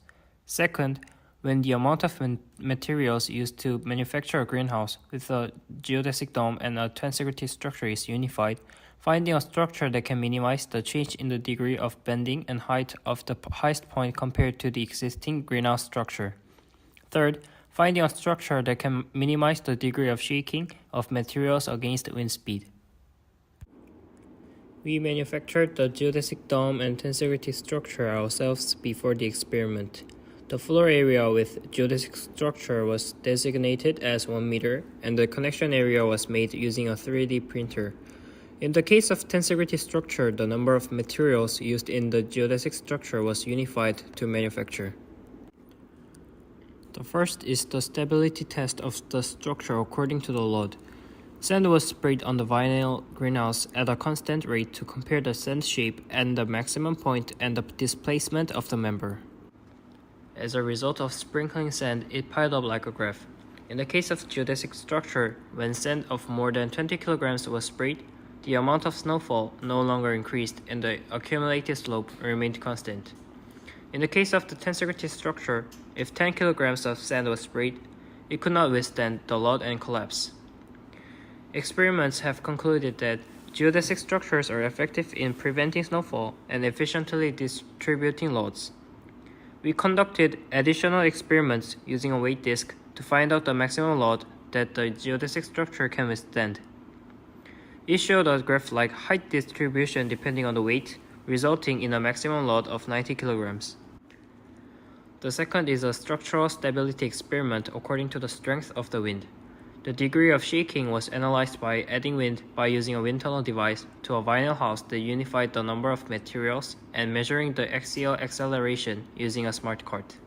Second, when the amount of materials used to manufacture a greenhouse with a geodesic dome and a tensegrity structure is unified, finding a structure that can minimize the change in the degree of bending and height of the highest point compared to the existing greenhouse structure. Third, finding a structure that can minimize the degree of shaking of materials against wind speed. We manufactured the geodesic dome and tensegrity structure ourselves before the experiment. The floor area with geodesic structure was designated as 1 meter, and the connection area was made using a 3D printer. In the case of tensegrity structure, the number of materials used in the geodesic structure was unified to manufacture. The first is the stability test of the structure according to the load. Sand was sprayed on the vinyl greenhouse at a constant rate to compare the sand shape and the maximum point and the displacement of the member. As a result of sprinkling sand, it piled up like a graph. In the case of geodesic structure, when sand of more than 20 kilograms was sprayed, the amount of snowfall no longer increased and the accumulated slope remained constant. In the case of the tensegrity structure, if 10 kilograms of sand was sprayed, it could not withstand the load and collapse. Experiments have concluded that geodesic structures are effective in preventing snowfall and efficiently distributing loads. We conducted additional experiments using a weight disk to find out the maximum load that the geodesic structure can withstand. It showed a graph-like height distribution depending on the weight, resulting in a maximum load of 90 kilograms. The second is a structural stability experiment according to the strength of the wind. The degree of shaking was analyzed by adding wind by using a wind tunnel device to a vinyl house that unified the number of materials and measuring the axial acceleration using a smart cart.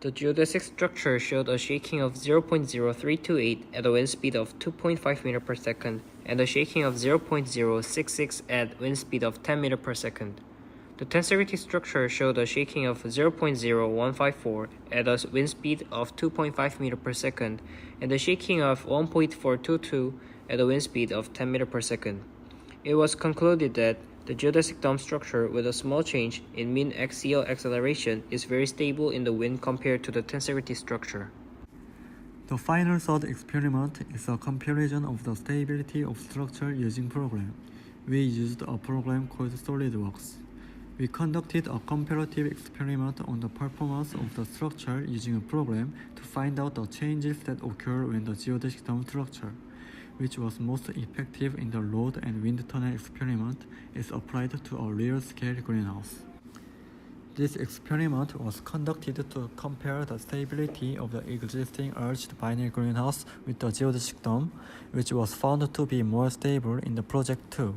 The geodesic structure showed a shaking of 0.0328 at a wind speed of 2.5 meters per second and a shaking of 0.066 at wind speed of 10 meters per second. The tensegrity structure showed a shaking of 0.0154 at a wind speed of 2.5 meters per second and a shaking of 1.422 at a wind speed of 10 meters per second. It was concluded that the geodesic dome structure with a small change in mean axial acceleration is very stable in the wind compared to the tensegrity structure. The final third experiment is a comparison of the stability of structure using program. We used a program called SolidWorks. We conducted a comparative experiment on the performance of the structure using a program to find out the changes that occur when the geodesic dome structure, which was most effective in the load and wind tunnel experiment, is applied to a real-scale greenhouse. This experiment was conducted to compare the stability of the existing arched vinyl greenhouse with the geodesic dome, which was found to be more stable in the project 2.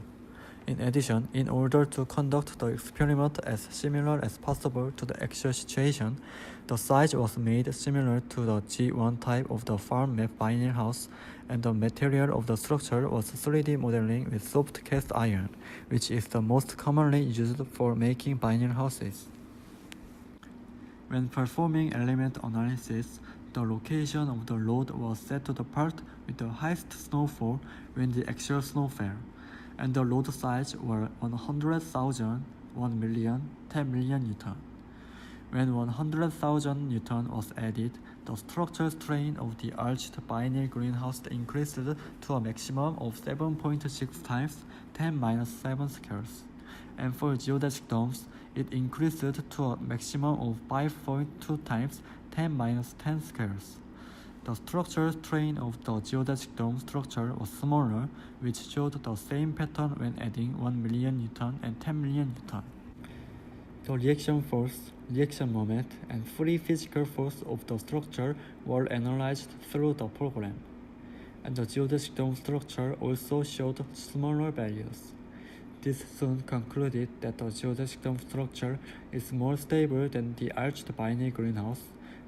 In addition, in order to conduct the experiment as similar as possible to the actual situation, the size was made similar to the G1 type of the farm map vinyl house, and the material of the structure was 3D modeling with soft cast iron, which is the most commonly used for making vinyl houses. When performing element analysis, the location of the load was set to the part with the highest snowfall when the actual snow fell, and the load size were 100,000, 1 million, 10 million Newton. When 100,000 Newton was added, the structural strain of the arched vinyl greenhouse increased to a maximum of 7.6 times 10⁻7 scales, and for geodesic domes, it increased to a maximum of 5.2 times 10⁻10 scales. The structural strain of the geodesic dome structure was smaller, which showed the same pattern when adding 1 million Newton and 10 million Newton. The reaction force, reaction moment, and free physical force of the structure were analyzed through the program, and the geodesic dome structure also showed smaller values. This soon concluded that the geodesic dome structure is more stable than the arched vinyl greenhouse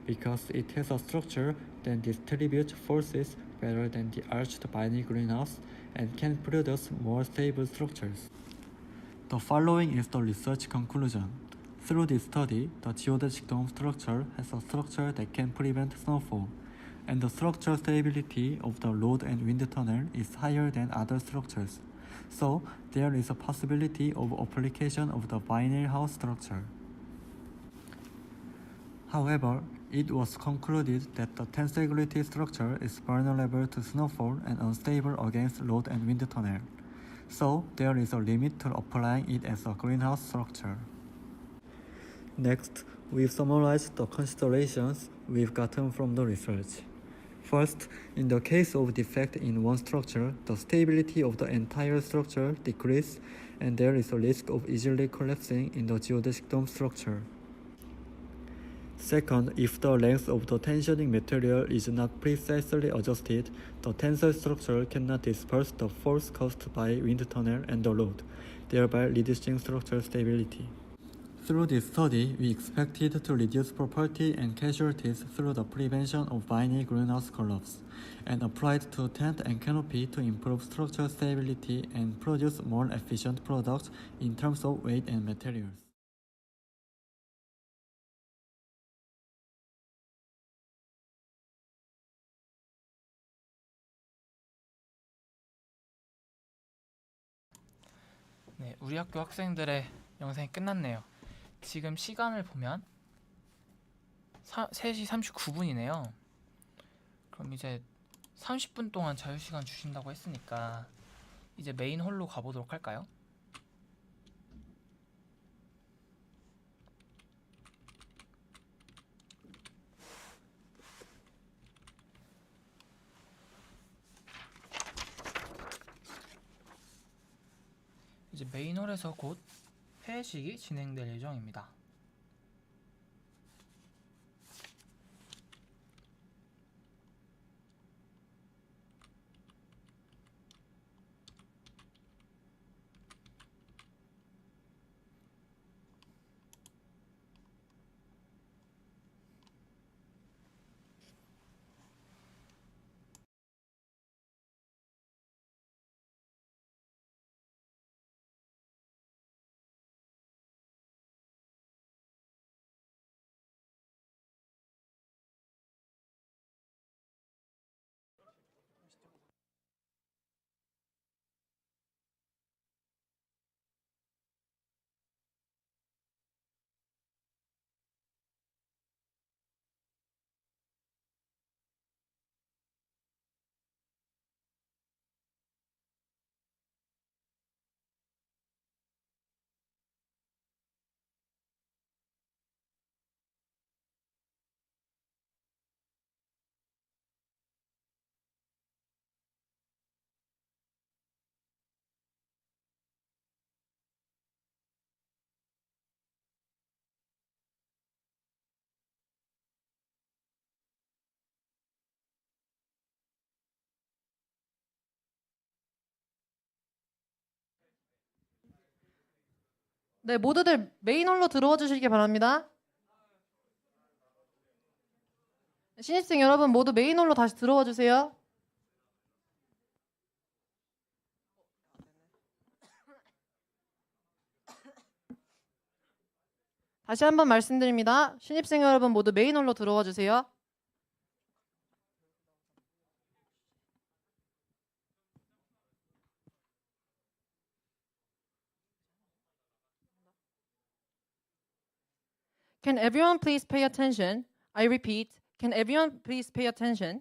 because it has a structure that distributes forces better than the arched vinyl greenhouse and can produce more stable structures. The following is the research conclusion. Through this study, the geodesic dome structure has a structure that can prevent snowfall, and the structural stability of the load and wind tunnel is higher than other structures. So, there is a possibility of application of the vinyl house structure. However, it was concluded that the tensegrity structure is vulnerable to snowfall and unstable against load and wind tunnel. So, there is a limit to applying it as a greenhouse structure. Next, we've summarized the considerations we've gotten from the research. First, in the case of defect in one structure, the stability of the entire structure decreases, and there is a risk of easily collapsing in the geodesic dome structure. Second, if the length of the tensioning material is not precisely adjusted, the tensile structure cannot disperse the force caused by wind tunnel and the load, thereby reducing structural stability. Through this study, we expected to reduce property and casualties through the prevention of vinyl greenhouse collapse, and applied to tent and canopy to improve structural stability and produce more efficient products in terms of weight and materials. 네, 우리 학교 학생들의 영상이 끝났네요. 지금 시간을 보면 3시 39분이네요. 그럼 이제 30분 동안 자유시간 주신다고 했으니까 이제 메인 홀로 가보도록 할까요? 이제 메인 홀에서 곧 회식이 진행될 예정입니다. 네, 모두들 메인홀로 들어와 주시기 바랍니다. 신입생 여러분 모두 메인홀로 다시 들어와 주세요. 다시 한번 말씀드립니다. 신입생 여러분 모두 메인홀로 들어와 주세요. Can everyone please pay attention? I repeat, can everyone please pay attention?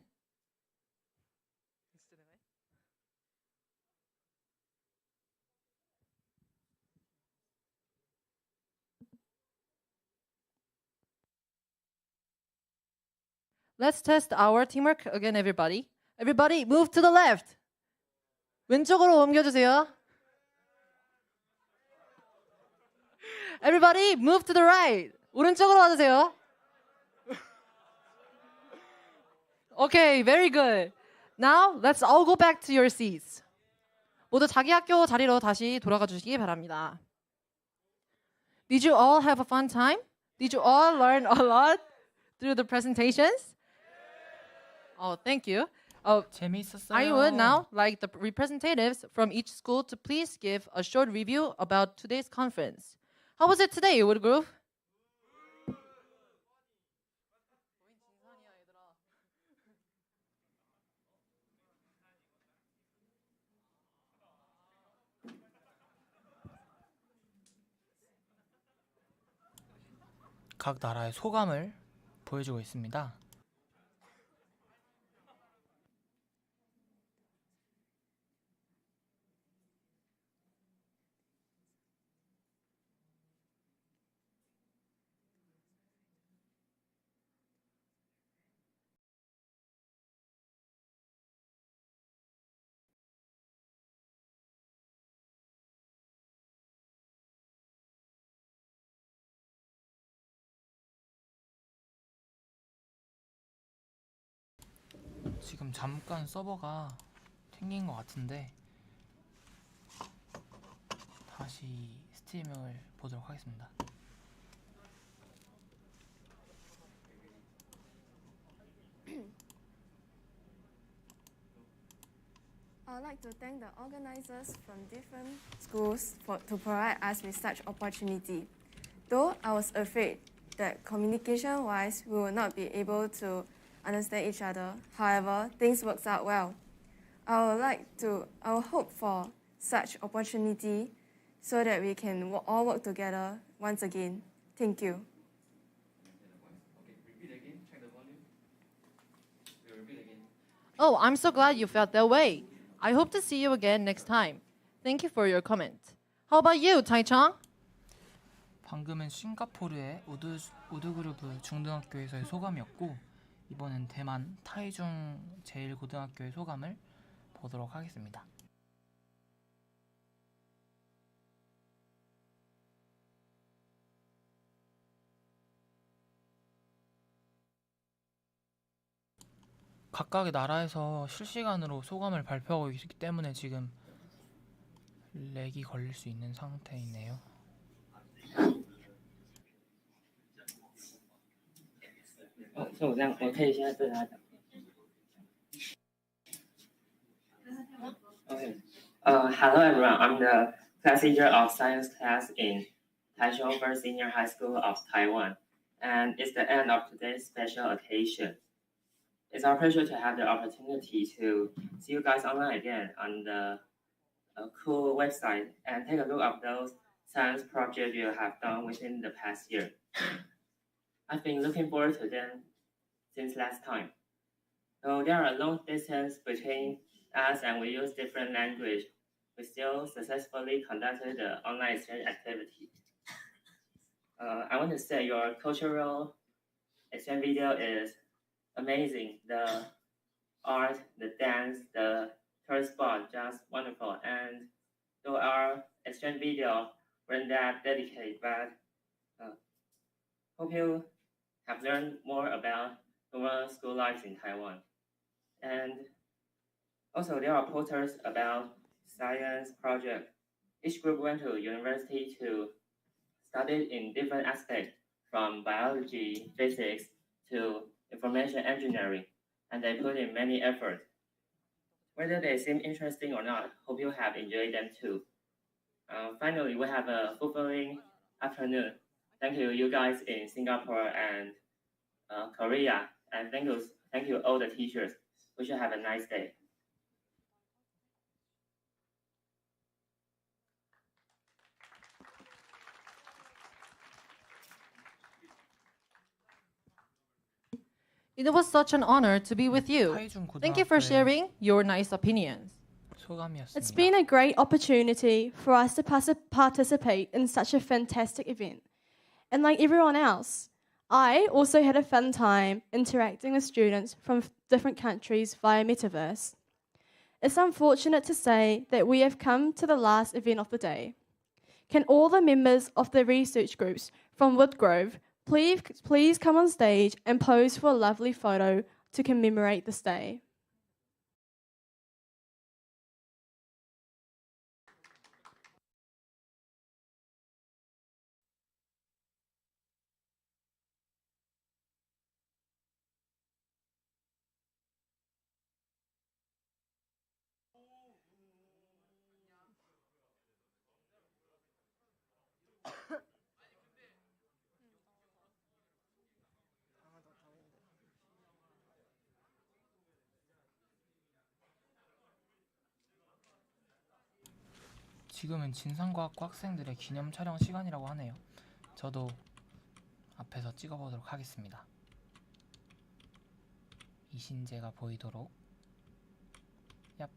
Let's test our teamwork again, everybody. Everybody, move to the left. 왼쪽으로 옮겨주세요. Everybody, move to the right. 오른쪽으로 와주세요. Okay, very good. Now, let's all go back to your seats. 모두 자기 학교 자리로 다시 돌아가 주시기 바랍니다. Did you all have a fun time? Did you all learn a lot through the presentations? Oh, thank you. 재미있었어요. I would now like the representatives from each school to please give a short review about today's conference. How was it today, Wood Group? 각 나라의 소감을 보여주고 있습니다. 지금 잠깐 서버가 튕긴 것 같은데 다시 스트리밍을 보도록 하겠습니다. I'd like to thank the organizers from different schools to provide us with such opportunity. Though I was afraid that communication-wise we will not be able to understand each other, however, things worked out well. I would hope for such opportunity so that we can all work together once again. Thank you. Oh, I'm so glad you felt that way. I hope to see you again next time. Thank you for your comment. How about you, Tai-Chong? 방금은 싱가포르의 우드그루브 중등학교에서의 소감이었고 이번엔 대만 타이중 제1고등학교의 소감을 보도록 하겠습니다. 각각의 나라에서 실시간으로 소감을 발표하고 있기 때문에 지금 렉이 걸릴 수 있는 상태이네요. Hello everyone, I'm the class teacher of science class in Taichung First Senior High School of Taiwan, and it's the end of today's special occasion. It's our pleasure to have the opportunity to see you guys online again on the cool website and take a look at those science projects you have done within the past year. I've been looking forward to them since last time. Though there are a long distance between us and we use different language, we still successfully conducted the online exchange activity. I want to say your cultural exchange video is amazing. The art, the dance, the tourist spot, just wonderful. And though our exchange video weren't that dedicated, but hope you have learned more about normal school life in Taiwan. And also there are posters about science project. Each group went to university to studied in different aspects from biology, physics, to information engineering, and they put in many efforts. Whether they seem interesting or not, hope you have enjoyed them too. Finally, we have a fulfilling afternoon. Thank you guys in Singapore and Korea, and thank you all the teachers. We should have a nice day. It was such an honor to be with you. Thank you for sharing your nice opinions. It's been a great opportunity for us to participate in such a fantastic event. And like everyone else, I also had a fun time interacting with students from different countries via Metaverse. It's unfortunate to say that we have come to the last event of the day. Can all the members of the research groups from Woodgrove please come on stage and pose for a lovely photo to commemorate this day? 지금은 진산과학고 학생들의 기념 촬영 시간이라고 하네요. 저도 앞에서 찍어보도록 하겠습니다. 이신재가 보이도록. 얍.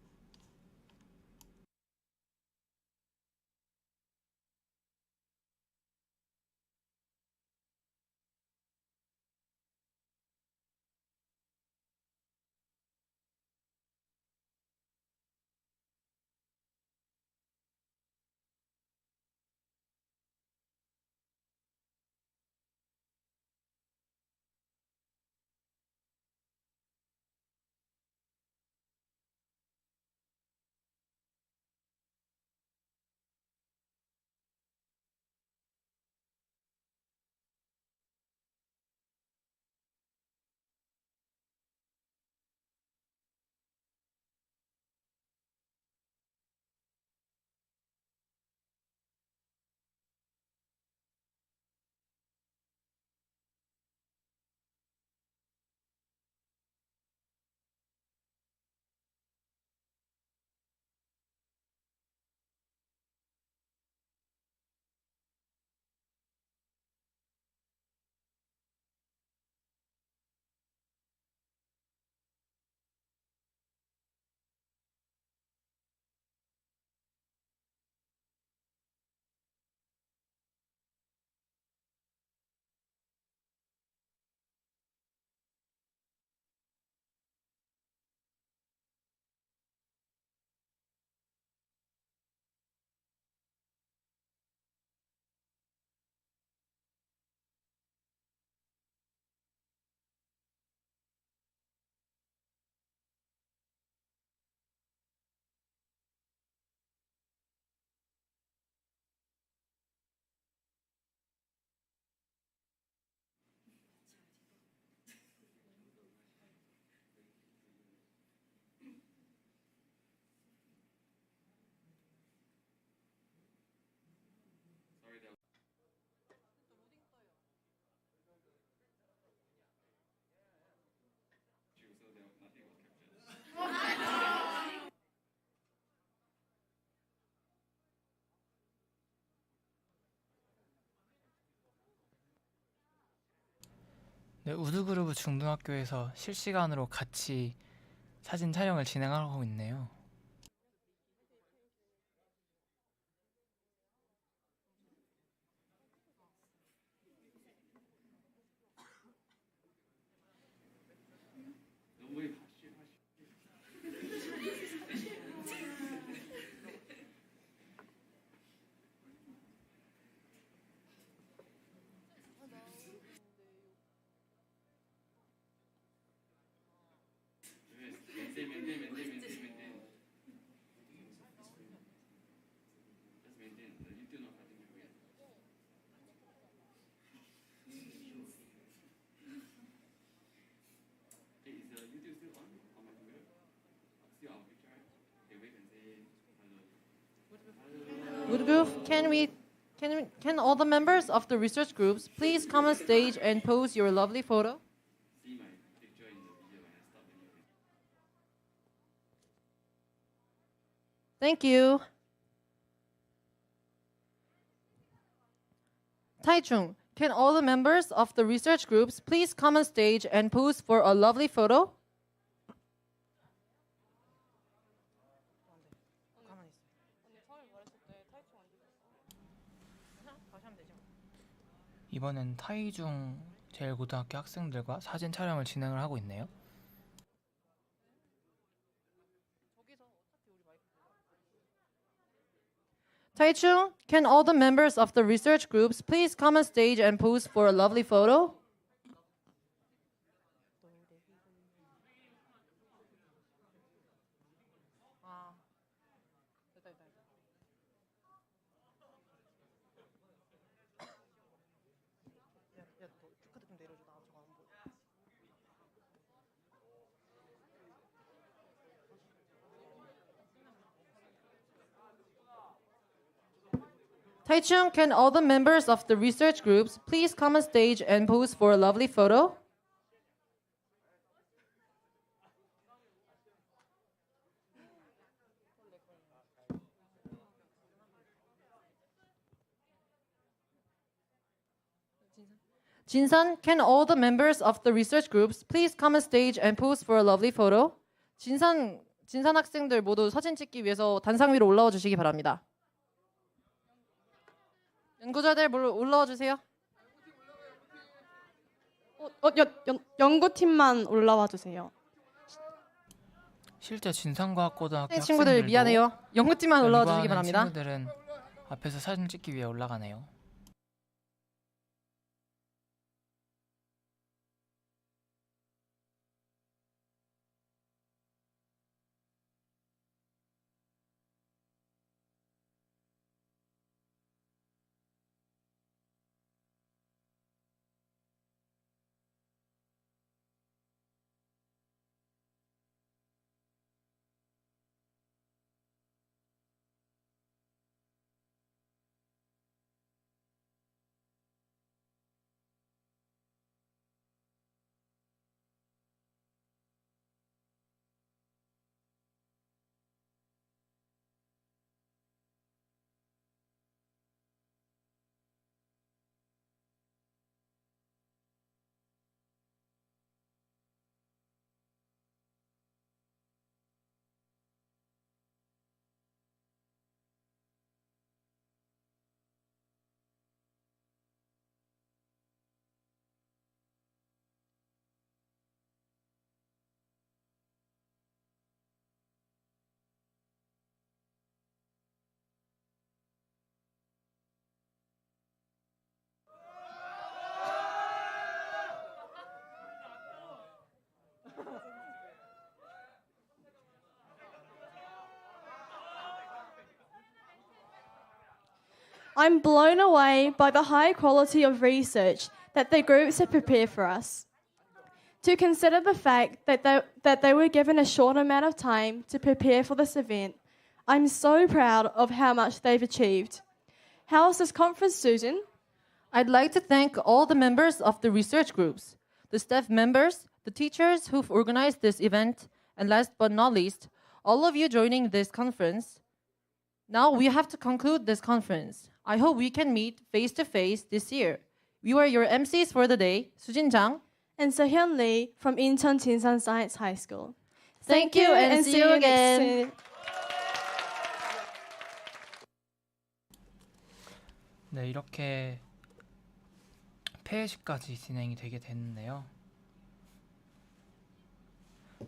네, 우드그루브 중등학교에서 실시간으로 같이 사진 촬영을 진행하고 있네요. Woodruff, can all the members of the research groups please come on stage and pose your lovely photo? Thank you. Taichung, can all the members of the research groups please come on stage and pose for a lovely photo? 이번엔 타이중 제1고등학교 학생들과 사진 촬영을 진행을 하고 있네요. Taichung, can all the members of the research groups please come on stage and pose for a lovely photo? Taichung, can all the members of the research groups please come on stage and pose for a lovely photo? Jinsan, can all the members of the research groups please come on stage and pose for a lovely photo? 진산 학생들 모두 사진 찍기 위해서 단상 위로 올라와 주시기 바랍니다. 연구자들 올라와 주세요. 연구팀만 올라와 주세요. 실제 진산과학고등학교 네, 친구들 학생들도 미안해요. 연구팀만 올라와 주시기 연구하는 바랍니다. 친구들은 앞에서 사진 찍기 위해 올라가네요. I'm blown away by the high quality of research that the groups have prepared for us. To consider the fact that they were given a short amount of time to prepare for this event, I'm so proud of how much they've achieved. How's this conference, Susan? I'd like to thank all the members of the research groups, the staff members, the teachers who've organized this event, and last but not least, all of you joining this conference. Now we have to conclude this conference. I hope we can meet face to face this year. We were your MCs for the day, Sujin Jang and Sehyun Lee from Incheon Science High School. Thank you and see you again. 네, 이렇게 폐회식까지 진행이 되게 됐는데요.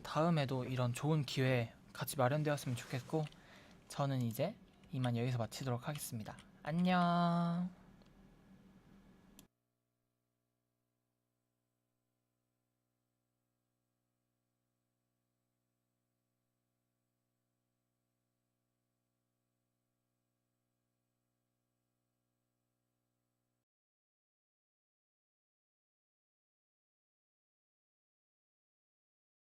다음에도 이런 좋은 기회 같이 마련되었으면 좋겠고, 저는 이제 이만 여기서 마치도록 하겠습니다. 안녕.